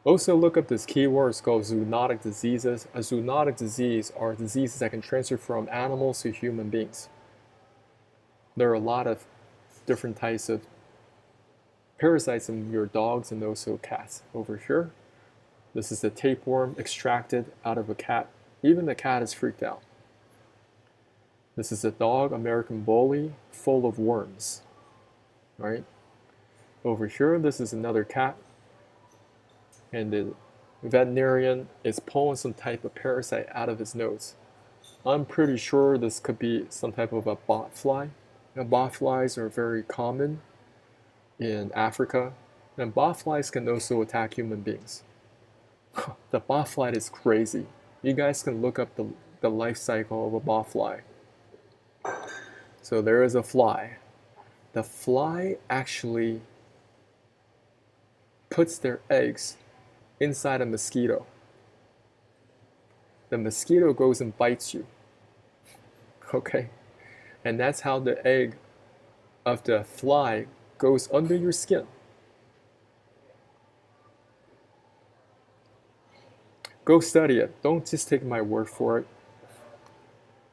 also look up this keyword. It's called zoonotic diseases. A zoonotic disease are diseases that can transfer from animals to human beings. There are a lot of different types of parasites in your dogs and also cats. Over here, this is the tapeworm extracted out of a cat. Even the cat is freaked out. This is a dog, American Bully, full of worms. Right? Over here, this is another cat. And the veterinarian is pulling some type of parasite out of his nose. I'm pretty sure this could be some type of a botfly. Now, botflies are very common in Africa, and botflies can also attack human beings. The botfly is crazy. You guys can look up the life cycle of a botfly. So there is a fly. The fly actually puts their eggs inside a mosquito. The mosquito goes and bites you. Okay? And that's how the egg of the fly goes under your skin. Go study it. Don't just take my word for it.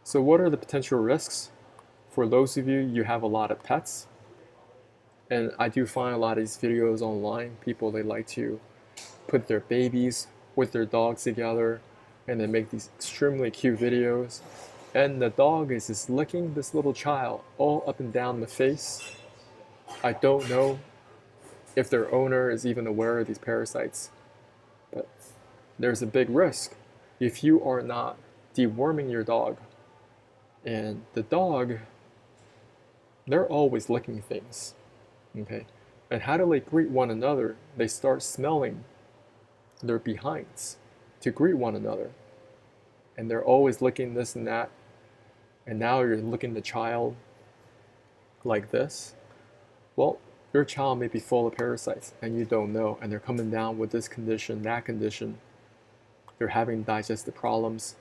So what are the potential risks? For those of you have a lot of pets, and I do find a lot of these videos online, people, they like to put their babies with their dogs together, and they make these extremely cute videos, and the dog is just licking this little child all up and down the face. I don't know if their owner is even aware of these parasites, but there's a big risk if you are not deworming your dog. And the dog, they're always licking things, okay? And how do they greet one another? They start smelling their behinds to greet one another. And they're always licking this and that. And now you're licking the child like this. Well, your child may be full of parasites and you don't know. And they're coming down with this condition, that condition. They're having digestive problems.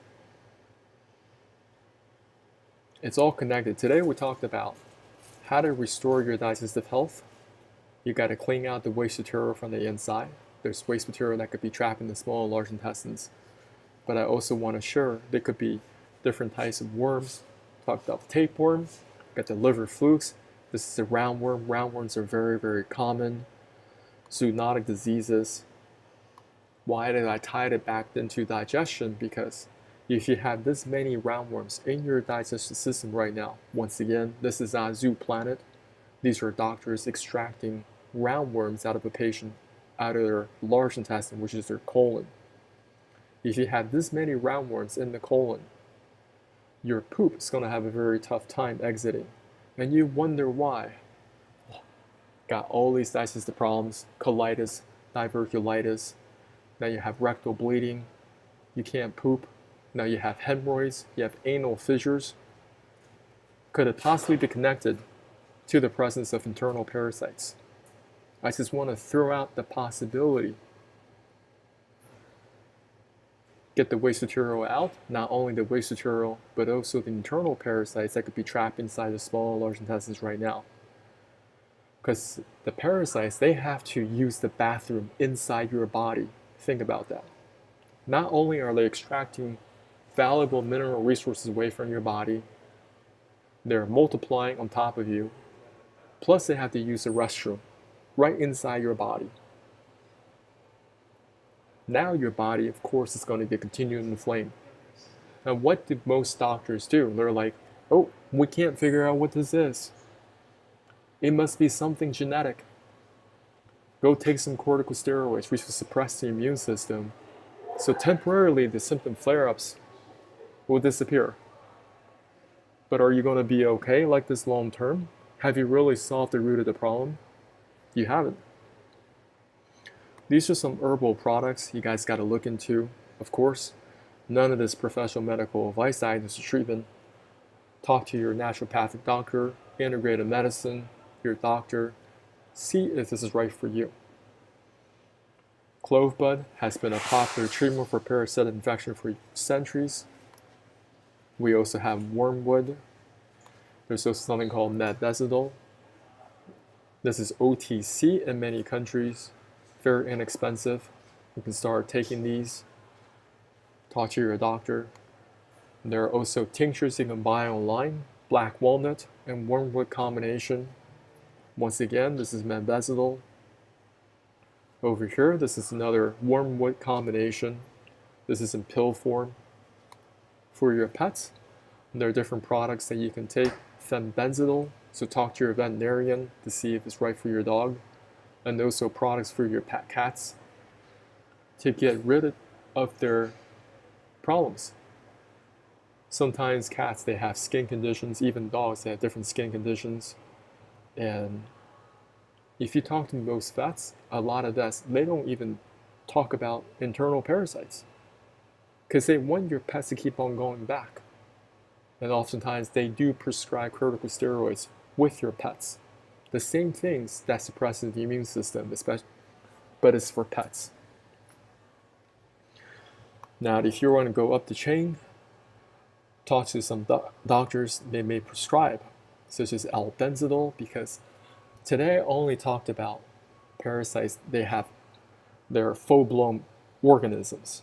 It's all connected. Today we talked about how to restore your digestive health. You got to clean out the waste material from the inside. There's waste material that could be trapped in the small and large intestines. But I also want to share there could be different types of worms. Talked about tapeworm, got the liver flukes. This is a roundworm. Roundworms are very, very common. Zoonotic diseases. Why did I tie it back into digestion? Because if you have this many roundworms in your digestive system right now, once again, this is not Zoo Planet. These are doctors extracting roundworms out of a patient, out of their large intestine, which is their colon. If you have this many roundworms in the colon, your poop is going to have a very tough time exiting. And you wonder why. Got all these digestive problems, colitis, diverculitis. Now you have rectal bleeding. You can't poop. Now you have hemorrhoids. You have anal fissures. Could it possibly be connected to the presence of internal parasites? I just want to throw out the possibility. get the waste material out, not only the waste material, but also the internal parasites that could be trapped inside the small and large intestines right now. Because the parasites, they have to use the bathroom inside your body. Think about that. Not only are they extracting valuable mineral resources away from your body, they're multiplying on top of you, plus they have to use the restroom right inside your body. Now your body, of course, is going to get continued to inflame. And what do most doctors do? They're like, oh, we can't figure out what this is. It must be something genetic. Go take some corticosteroids, which will suppress the immune system. So temporarily, the symptom flare-ups will disappear. But are you going to be okay like this long term? Have you really solved the root of the problem? You haven't. These are some herbal products you guys got to look into. Of course, none of this professional medical advice, diagnosis, treatment. Talk to your naturopathic doctor, integrative medicine, your doctor. See if this is right for you. Clove bud has been a popular treatment for parasitic infection for centuries. We also have wormwood. There's also something called mebendazole. This is OTC in many countries. Very inexpensive. You can start taking these. Talk to your doctor. There are also tinctures you can buy online. Black walnut and wormwood combination. Once again, this is mebendazole. Over here, this is another wormwood combination. This is in pill form. For your pets, there are different products that you can take. Fenbenzidole, so talk to your veterinarian to see if it's right for your dog. And also products for your pet cats to get rid of their problems. Sometimes cats, they have skin conditions, even dogs, they have different skin conditions. And if you talk to most vets, a lot of vets, they don't even talk about internal parasites because they want your pets to keep on going back. And oftentimes they do prescribe corticosteroids with your pets. The same things that suppresses the immune system, but it's for pets. Now, if you want to go up the chain, talk to some doctors, they may prescribe, such as albendazole, because today I only talked about parasites. They're full-blown organisms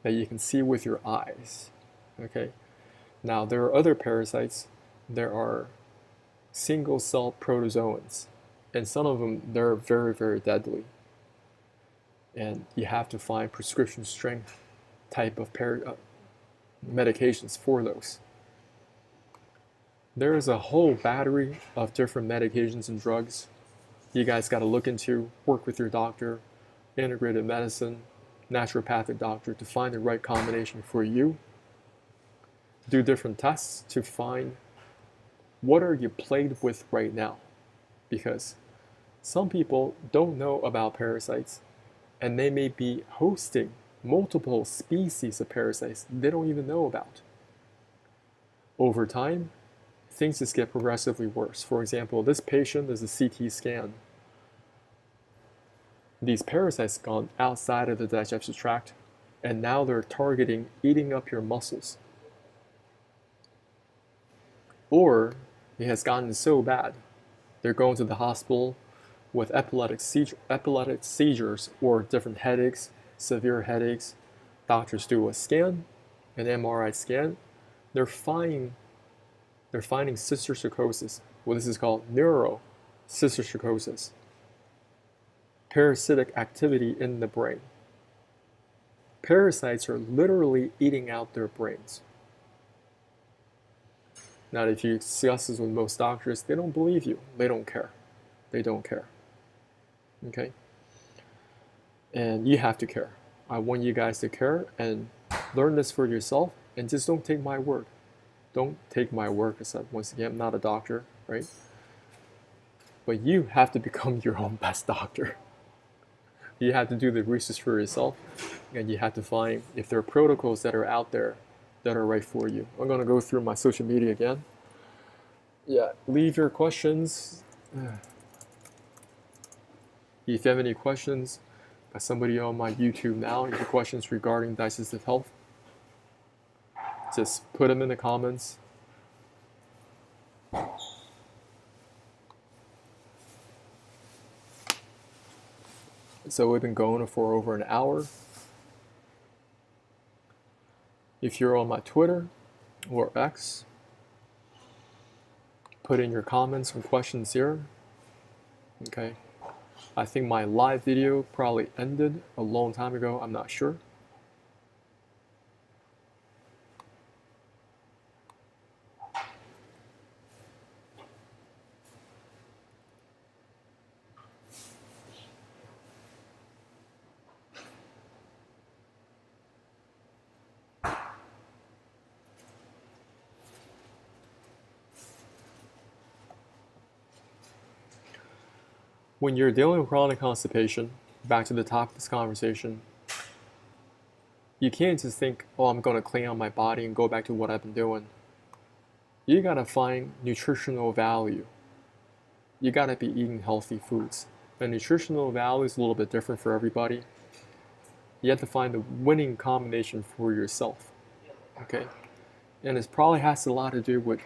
that you can see with your eyes. Okay. Now, there are other parasites. There are single-cell protozoans, and some of them, they're very, very deadly. And you have to find prescription strength type of medications for those. There is a whole battery of different medications and drugs you guys got to look into, work with your doctor, integrative medicine, naturopathic doctor to find the right combination for you. Do different tests to find what are you plagued with right now, because some people don't know about parasites and they may be hosting multiple species of parasites they don't even know about. Over time, things just get progressively worse. For example, this patient is a CT scan. These parasites gone outside of the digestive tract and now they're targeting eating up your muscles. Or it has gotten so bad, they're going to the hospital with epileptic seizures or different headaches, severe headaches. Doctors do a scan, an MRI scan. They're finding cysticercosis. Well, this is called neurocysticercosis. Parasitic activity in the brain. Parasites are literally eating out their brains. Now, if you discuss this with most doctors, they don't believe you. They don't care. They don't care. Okay? And you have to care. I want you guys to care and learn this for yourself and just don't take my word. Don't take my word because, once again, I'm not a doctor, right? But you have to become your own best doctor. You have to do the research for yourself and you have to find if there are protocols that are out there that are right for you. I'm going to go through my social media again. Yeah, leave your questions. If you have any questions, got somebody on my YouTube now, any questions regarding digestive health, just put them in the comments. So we've been going for over an hour. If you're on my Twitter or X, put in your comments and questions here. Okay. I think my live video probably ended a long time ago. I'm not sure. When you're dealing with chronic constipation, back to the top of this conversation, you can't just think, oh, I'm going to clean out my body and go back to what I've been doing. You got to find nutritional value. You got to be eating healthy foods. And nutritional value is a little bit different for everybody. You have to find the winning combination for yourself. Okay? And it probably has a lot to do with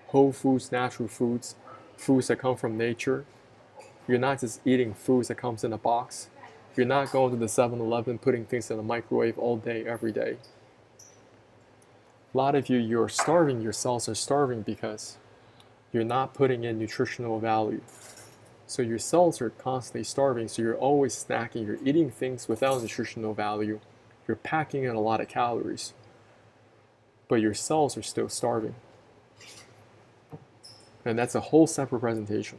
whole foods, natural foods, foods that come from nature. You're not just eating foods that comes in a box. You're not going to the 7-Eleven putting things in the microwave all day, every day. A lot of you, you're starving, your cells are starving because you're not putting in nutritional value. So your cells are constantly starving, so you're always snacking, you're eating things without nutritional value. You're packing in a lot of calories, but your cells are still starving. And that's a whole separate presentation.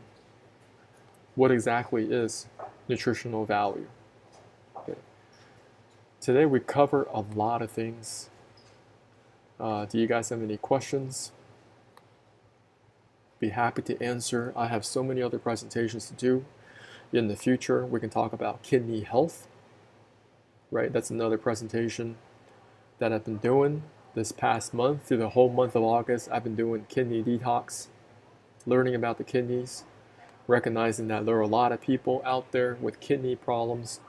What exactly is nutritional value? Okay. Today we cover a lot of things. Do you guys have any questions? Be happy to answer. I have so many other presentations to do. In the future, we can talk about kidney health, right? That's another presentation that I've been doing this past month. Through the whole month of August, I've been doing kidney detox, learning about the kidneys, recognizing that there are a lot of people out there with kidney problems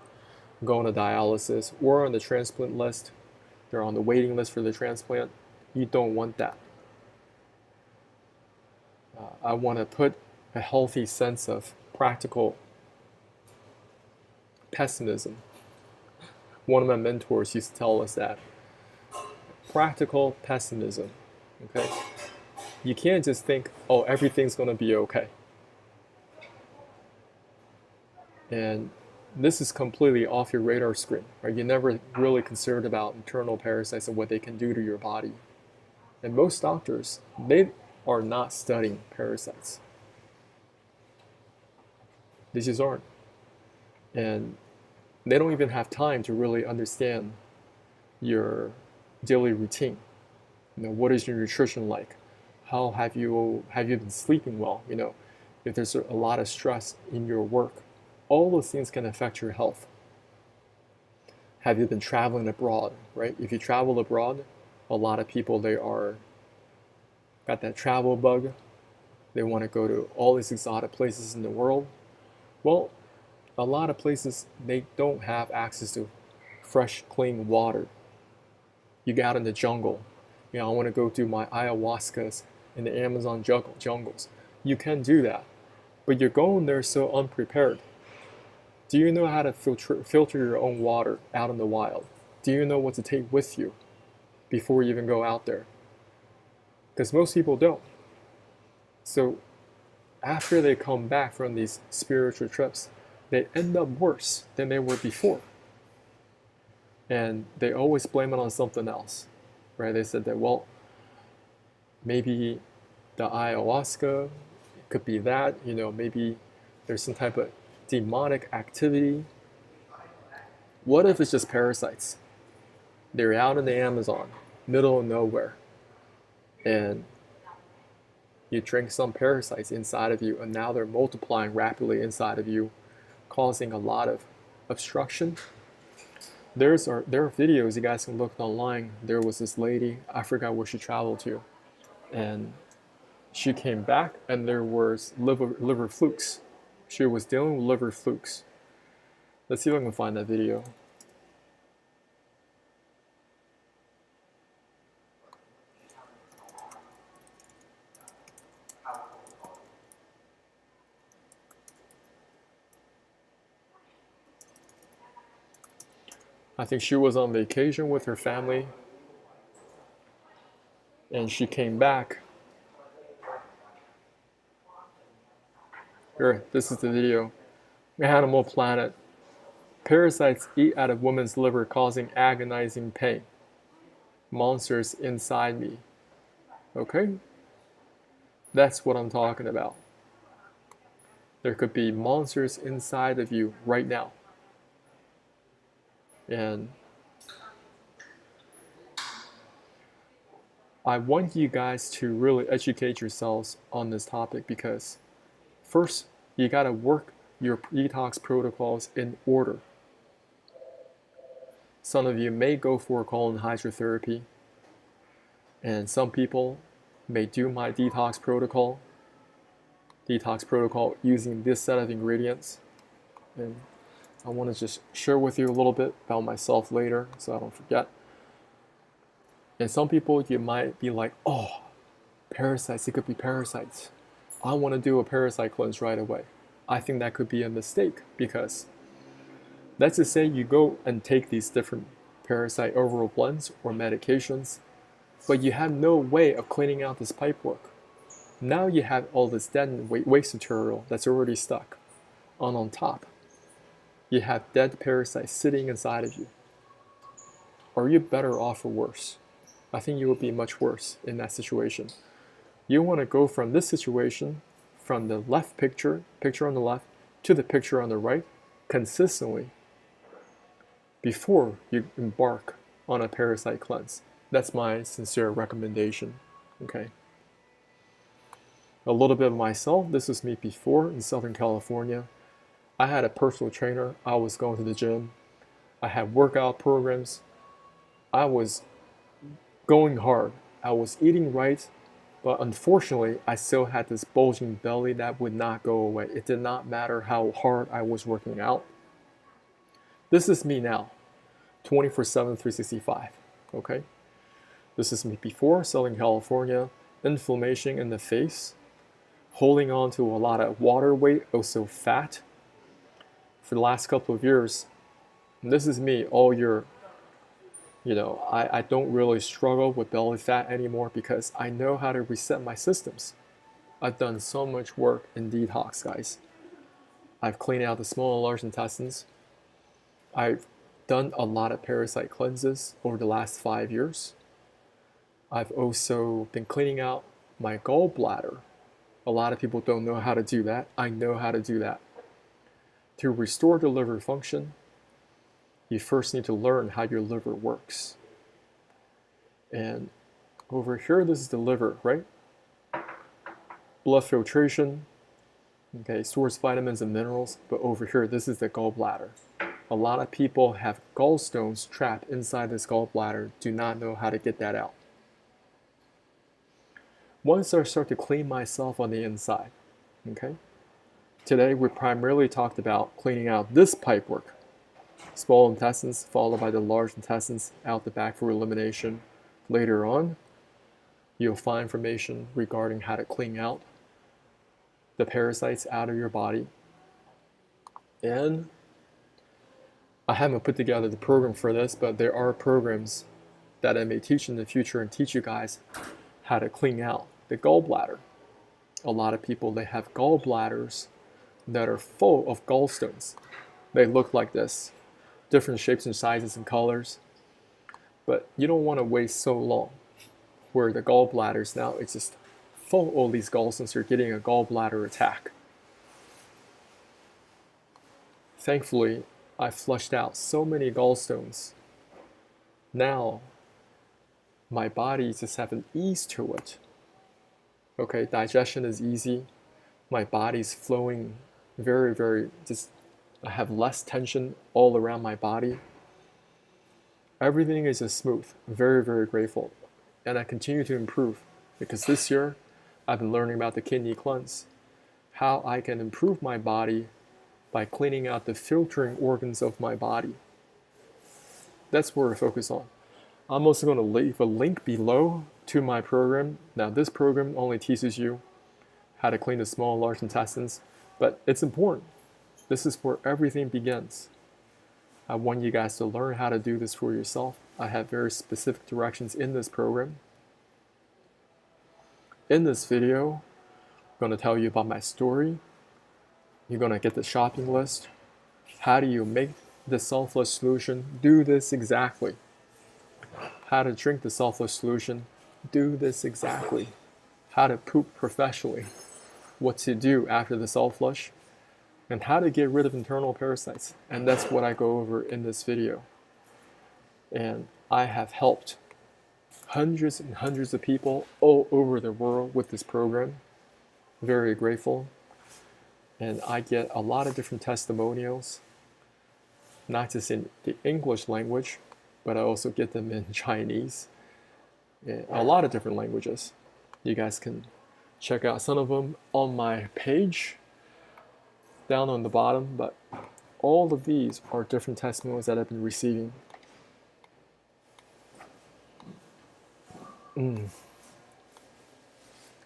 going to dialysis or on the transplant list. They're on the waiting list for the transplant. You don't want that. I want to put a healthy sense of practical pessimism. One of my mentors used to tell us that. Practical pessimism. Okay? You can't just think, oh, everything's going to be okay. And this is completely off your radar screen, right? You're never really concerned about internal parasites and what they can do to your body. And most doctors, they are not studying parasites. They just aren't. And they don't even have time to really understand your daily routine. You know, what is your nutrition like? How have you been sleeping well? You know, if there's a lot of stress in your work, all those things can affect your health. Have you been traveling abroad, right? If you travel abroad, a lot of people, they are got that travel bug. They want to go to all these exotic places in the world. Well, a lot of places, they don't have access to fresh, clean water. You get out in the jungle. You know, I want to go do my ayahuascas in the Amazon jungles. You can do that, but you're going there so unprepared. Do you know how to filter your own water out in the wild? Do you know what to take with you before you even go out there? Because most people don't. So after they come back from these spiritual trips, they end up worse than they were before. And they always blame it on something else, right? They said that, well, maybe the ayahuasca could be that, you know, maybe there's some type of demonic activity. What if it's just parasites? They're out in the Amazon, middle of nowhere, and you drink some parasites inside of you, and now they're multiplying rapidly inside of you, causing a lot of obstruction. There are videos you guys can look online. There was this lady, I forgot where she traveled to, and she came back and there was liver flukes. She was dealing with liver flukes. Let's see if I can find that video. I think she was on vacation with her family, and she came back. Here, this is the video. Animal Planet. Parasites eat at a woman's liver, causing agonizing pain. Monsters inside me. Okay? That's what I'm talking about. There could be monsters inside of you right now. And I want you guys to really educate yourselves on this topic, because first, you gotta work your detox protocols in order. Some of you may go for colon hydrotherapy, and some people may do my detox protocol using this set of ingredients. And I want to just share with you a little bit about myself later so I don't forget. And some people, you might be like, oh, parasites, it could be parasites. I want to do a parasite cleanse right away. I think that could be a mistake, because let's just say you go and take these different parasite overall blends or medications, but you have no way of cleaning out this pipework. Now you have all this dead waste material that's already stuck. On top, you have dead parasites sitting inside of you. Are you better off or worse? I think you will be much worse in that situation. You want to go from this situation, from the left picture on the left, to the picture on the right, consistently, before you embark on a parasite cleanse. That's my sincere recommendation. Okay. A little bit of myself. This was me before in Southern California. I had a personal trainer. I was going to the gym. I had workout programs. I was going hard. I was eating right, but unfortunately, I still had this bulging belly that would not go away. It did not matter how hard I was working out. This is me now, 24/7, 365, okay? This is me before Southern California, inflammation in the face, holding on to a lot of water weight, also fat. For the last couple of years, this is me all year. I don't really struggle with belly fat anymore, because I know how to reset my systems. I've done so much work in detox, guys. I've cleaned out the small and large intestines. I've done a lot of parasite cleanses over the last 5 years. I've also been cleaning out my gallbladder. A lot of people don't know how to do that. I know how to do that. To restore the liver function, you first need to learn how your liver works. And over here, this is the liver, right? Blood filtration, okay, stores vitamins and minerals. But over here, this is the gallbladder. A lot of people have gallstones trapped inside this gallbladder, do not know how to get that out. Once I start to clean myself on the inside, okay? Today, we primarily talked about cleaning out this pipework. Small intestines followed by the large intestines out the back for elimination. Later on, you'll find information regarding how to clean out the parasites out of your body. And I haven't put together the program for this, but there are programs that I may teach in the future and teach you guys how to clean out the gallbladder. A lot of people, they have gallbladders that are full of gallstones. They look like this, different shapes and sizes and colors. But you don't want to wait so long where the gallbladders now, it's just full of all these gallstones. You're getting a gallbladder attack. Thankfully, I flushed out so many gallstones. Now, my body just have an ease to it. Okay, digestion is easy. My body's flowing very, very, I have less tension all around my body. Everything is just smooth. Very, very grateful. And I continue to improve, because this year I've been learning about the kidney cleanse, how I can improve my body by cleaning out the filtering organs of my body. That's where I focus on. I'm also going to leave a link below to my program. Now, this program only teaches you how to clean the small and large intestines, but it's important. This is where everything begins. I want you guys to learn how to do this for yourself. I have very specific directions in this program. In this video, I'm going to tell you about my story. You're going to get the shopping list. How do you make the self-flush solution? Do this exactly. How to drink the self-flush solution? Do this exactly. How to poop professionally? What to do after the self-flush? And how to get rid of internal parasites. And that's what I go over in this video. And I have helped hundreds and hundreds of people all over the world with this program. Very grateful. And I get a lot of different testimonials, not just in the English language, but I also get them in Chinese, and a lot of different languages. You guys can check out some of them on my page down on the bottom, but all of these are different testimonials that I've been receiving.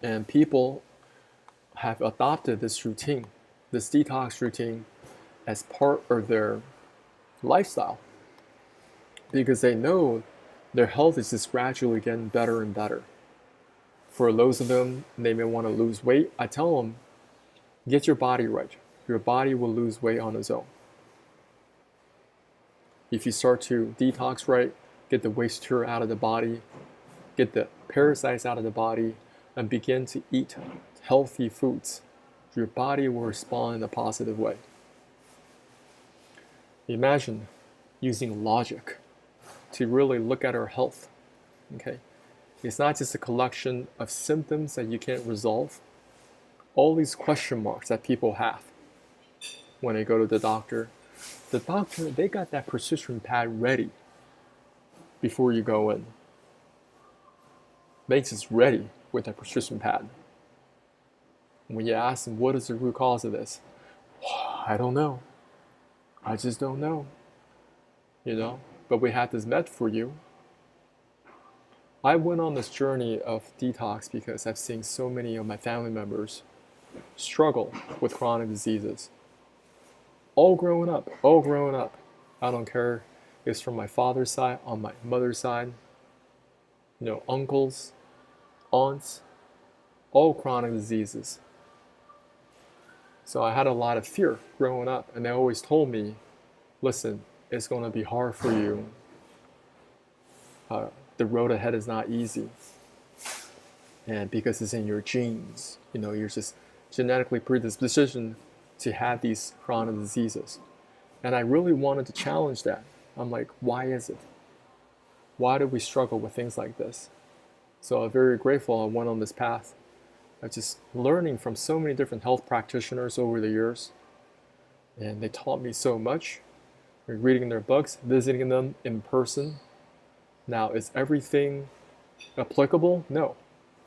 And people have adopted this routine, this detox routine, as part of their lifestyle, because they know their health is just gradually getting better and better. For those of them, they may want to lose weight. I tell them, get your body right. Your body will lose weight on its own. If you start to detox right, get the waste material out of the body, get the parasites out of the body, and begin to eat healthy foods, your body will respond in a positive way. Imagine using logic to really look at our health. Okay? It's not just a collection of symptoms that you can't resolve. All these question marks that people have when they go to the doctor, they got that prescription pad ready before you go in. Makes us ready with that prescription pad. When you ask them, what is the root cause of this? I don't know. I just don't know. You know? But we had this med for you. I went on this journey of detox because I've seen so many of my family members struggle with chronic diseases. All growing up. I don't care if it's from my father's side, on my mother's side, you know, uncles, aunts, all chronic diseases. So I had a lot of fear growing up, and they always told me, listen, it's going to be hard for you. The road ahead is not easy. And because it's in your genes, you know, you're just genetically predispositioned to have these chronic diseases. And I really wanted to challenge that. I'm like, why is it? Why do we struggle with things like this? So I'm very grateful I went on this path of just learning from so many different health practitioners over the years. And they taught me so much. Reading their books, visiting them in person. Now, is everything applicable? No.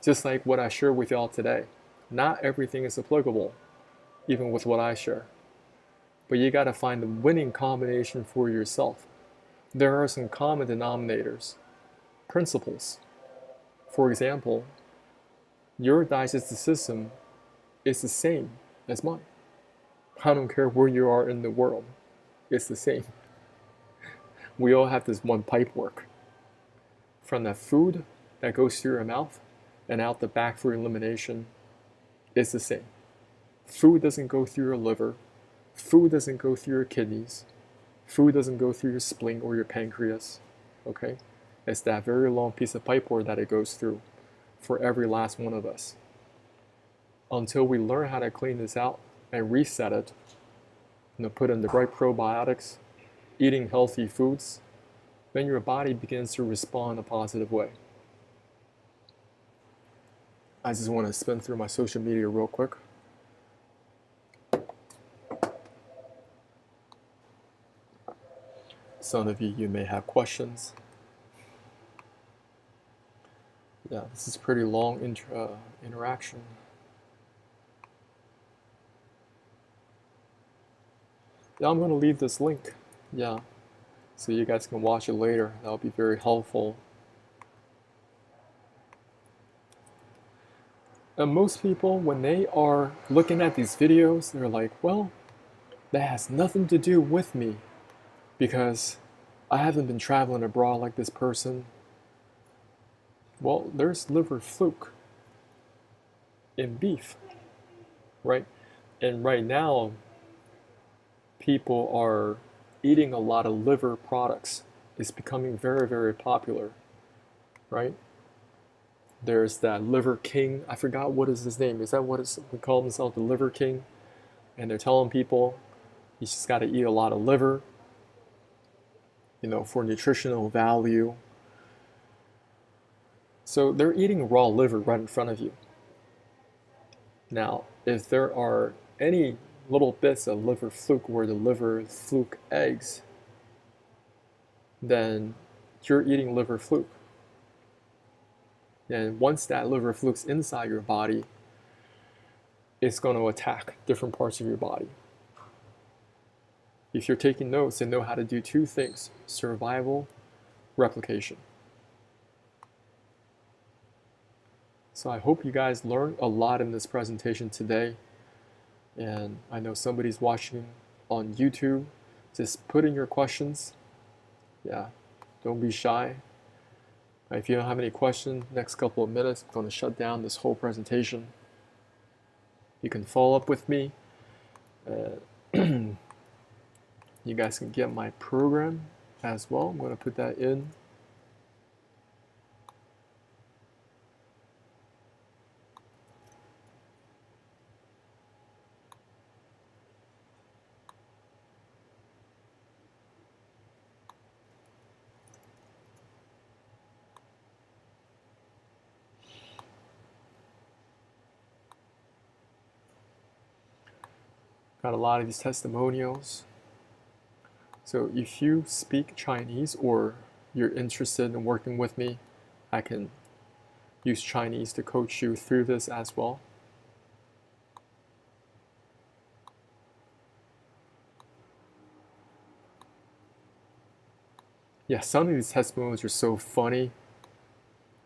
Just like what I share with y'all today. Not everything is applicable, even with what I share. But you got to find the winning combination for yourself. There are some common denominators, principles. For example, your digestive system is the same as mine. I don't care where you are in the world. It's the same. We all have this one pipe work. From the food that goes through your mouth and out the back for elimination, it's the same. Food doesn't go through your liver. Food doesn't go through your kidneys. Food doesn't go through your spleen or your pancreas. Okay? It's that very long piece of pipework that it goes through for every last one of us. Until we learn how to clean this out and reset it, you know, put in the right probiotics, eating healthy foods, then your body begins to respond in a positive way. I just want to spin through my social media real quick. Some of you may have questions. Yeah, this is pretty long interaction. Yeah, I'm going to leave this link. Yeah, so you guys can watch it later. That'll be very helpful. And most people, when they are looking at these videos, they're like, well, that has nothing to do with me, because I haven't been traveling abroad like this person. Well, there's liver fluke in beef, right? And right now, people are eating a lot of liver products. It's becoming very, very popular, right? There's that liver king. I forgot what is his name. Is that what we call himself, the liver king? And they're telling people you just got to eat a lot of liver, for nutritional value. So they're eating raw liver right in front of you. Now, if there are any little bits of liver fluke where the liver fluke eggs, then you're eating liver fluke. And once that liver fluke's inside your body, it's going to attack different parts of your body. If you're taking notes, then know how to do two things: survival, replication. So I hope you guys learned a lot in this presentation today. And I know somebody's watching on YouTube. Just put in your questions. Yeah, don't be shy. If you don't have any questions, next couple of minutes, I'm going to shut down this whole presentation. You can follow up with me. You guys can get my program as well. I'm going to put that in. Got a lot of these testimonials. So if you speak Chinese or you're interested in working with me, I can use Chinese to coach you through this as well. Yeah, some of these testimonials are so funny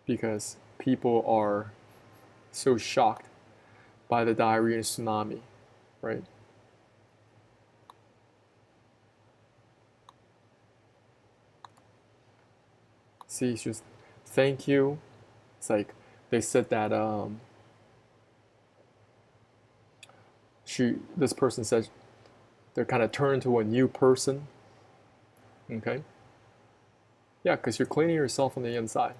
because people are so shocked by the diarrhea tsunami, right? See, it's just thank you. It's like they said that this person said they're kind of turned into a new person. Okay. Yeah, because you're cleaning yourself on the inside.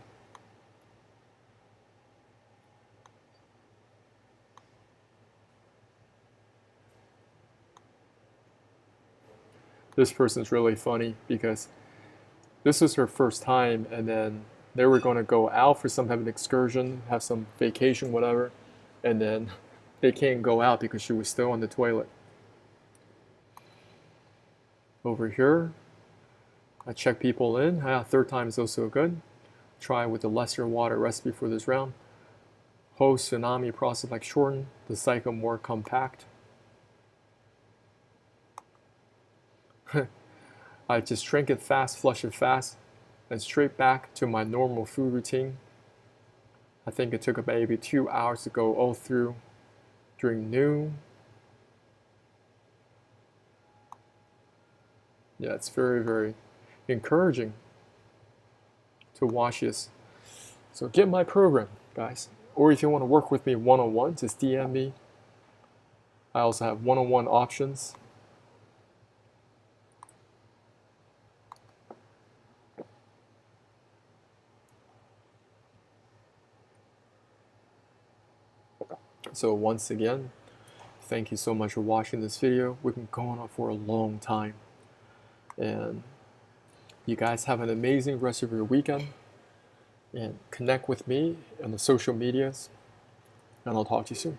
This person's really funny because this was her first time, and then they were going to go out for some type of excursion, have some vacation, whatever, and then they can't go out because she was still on the toilet. Over here, I check people in. Third time is also good. Try with the lesser water recipe for this round. Host tsunami process like shorten, the cycle more compact. I just drink it fast, flush it fast, and straight back to my normal food routine. I think it took maybe 2 hours to go all through during noon. Yeah, it's very, very encouraging to watch this. So get my program, guys. Or if you want to work with me one-on-one, just DM me. I also have one-on-one options. So once again, thank you so much for watching this video. We've been going on for a long time. And you guys have an amazing rest of your weekend. And connect with me on the social medias. And I'll talk to you soon.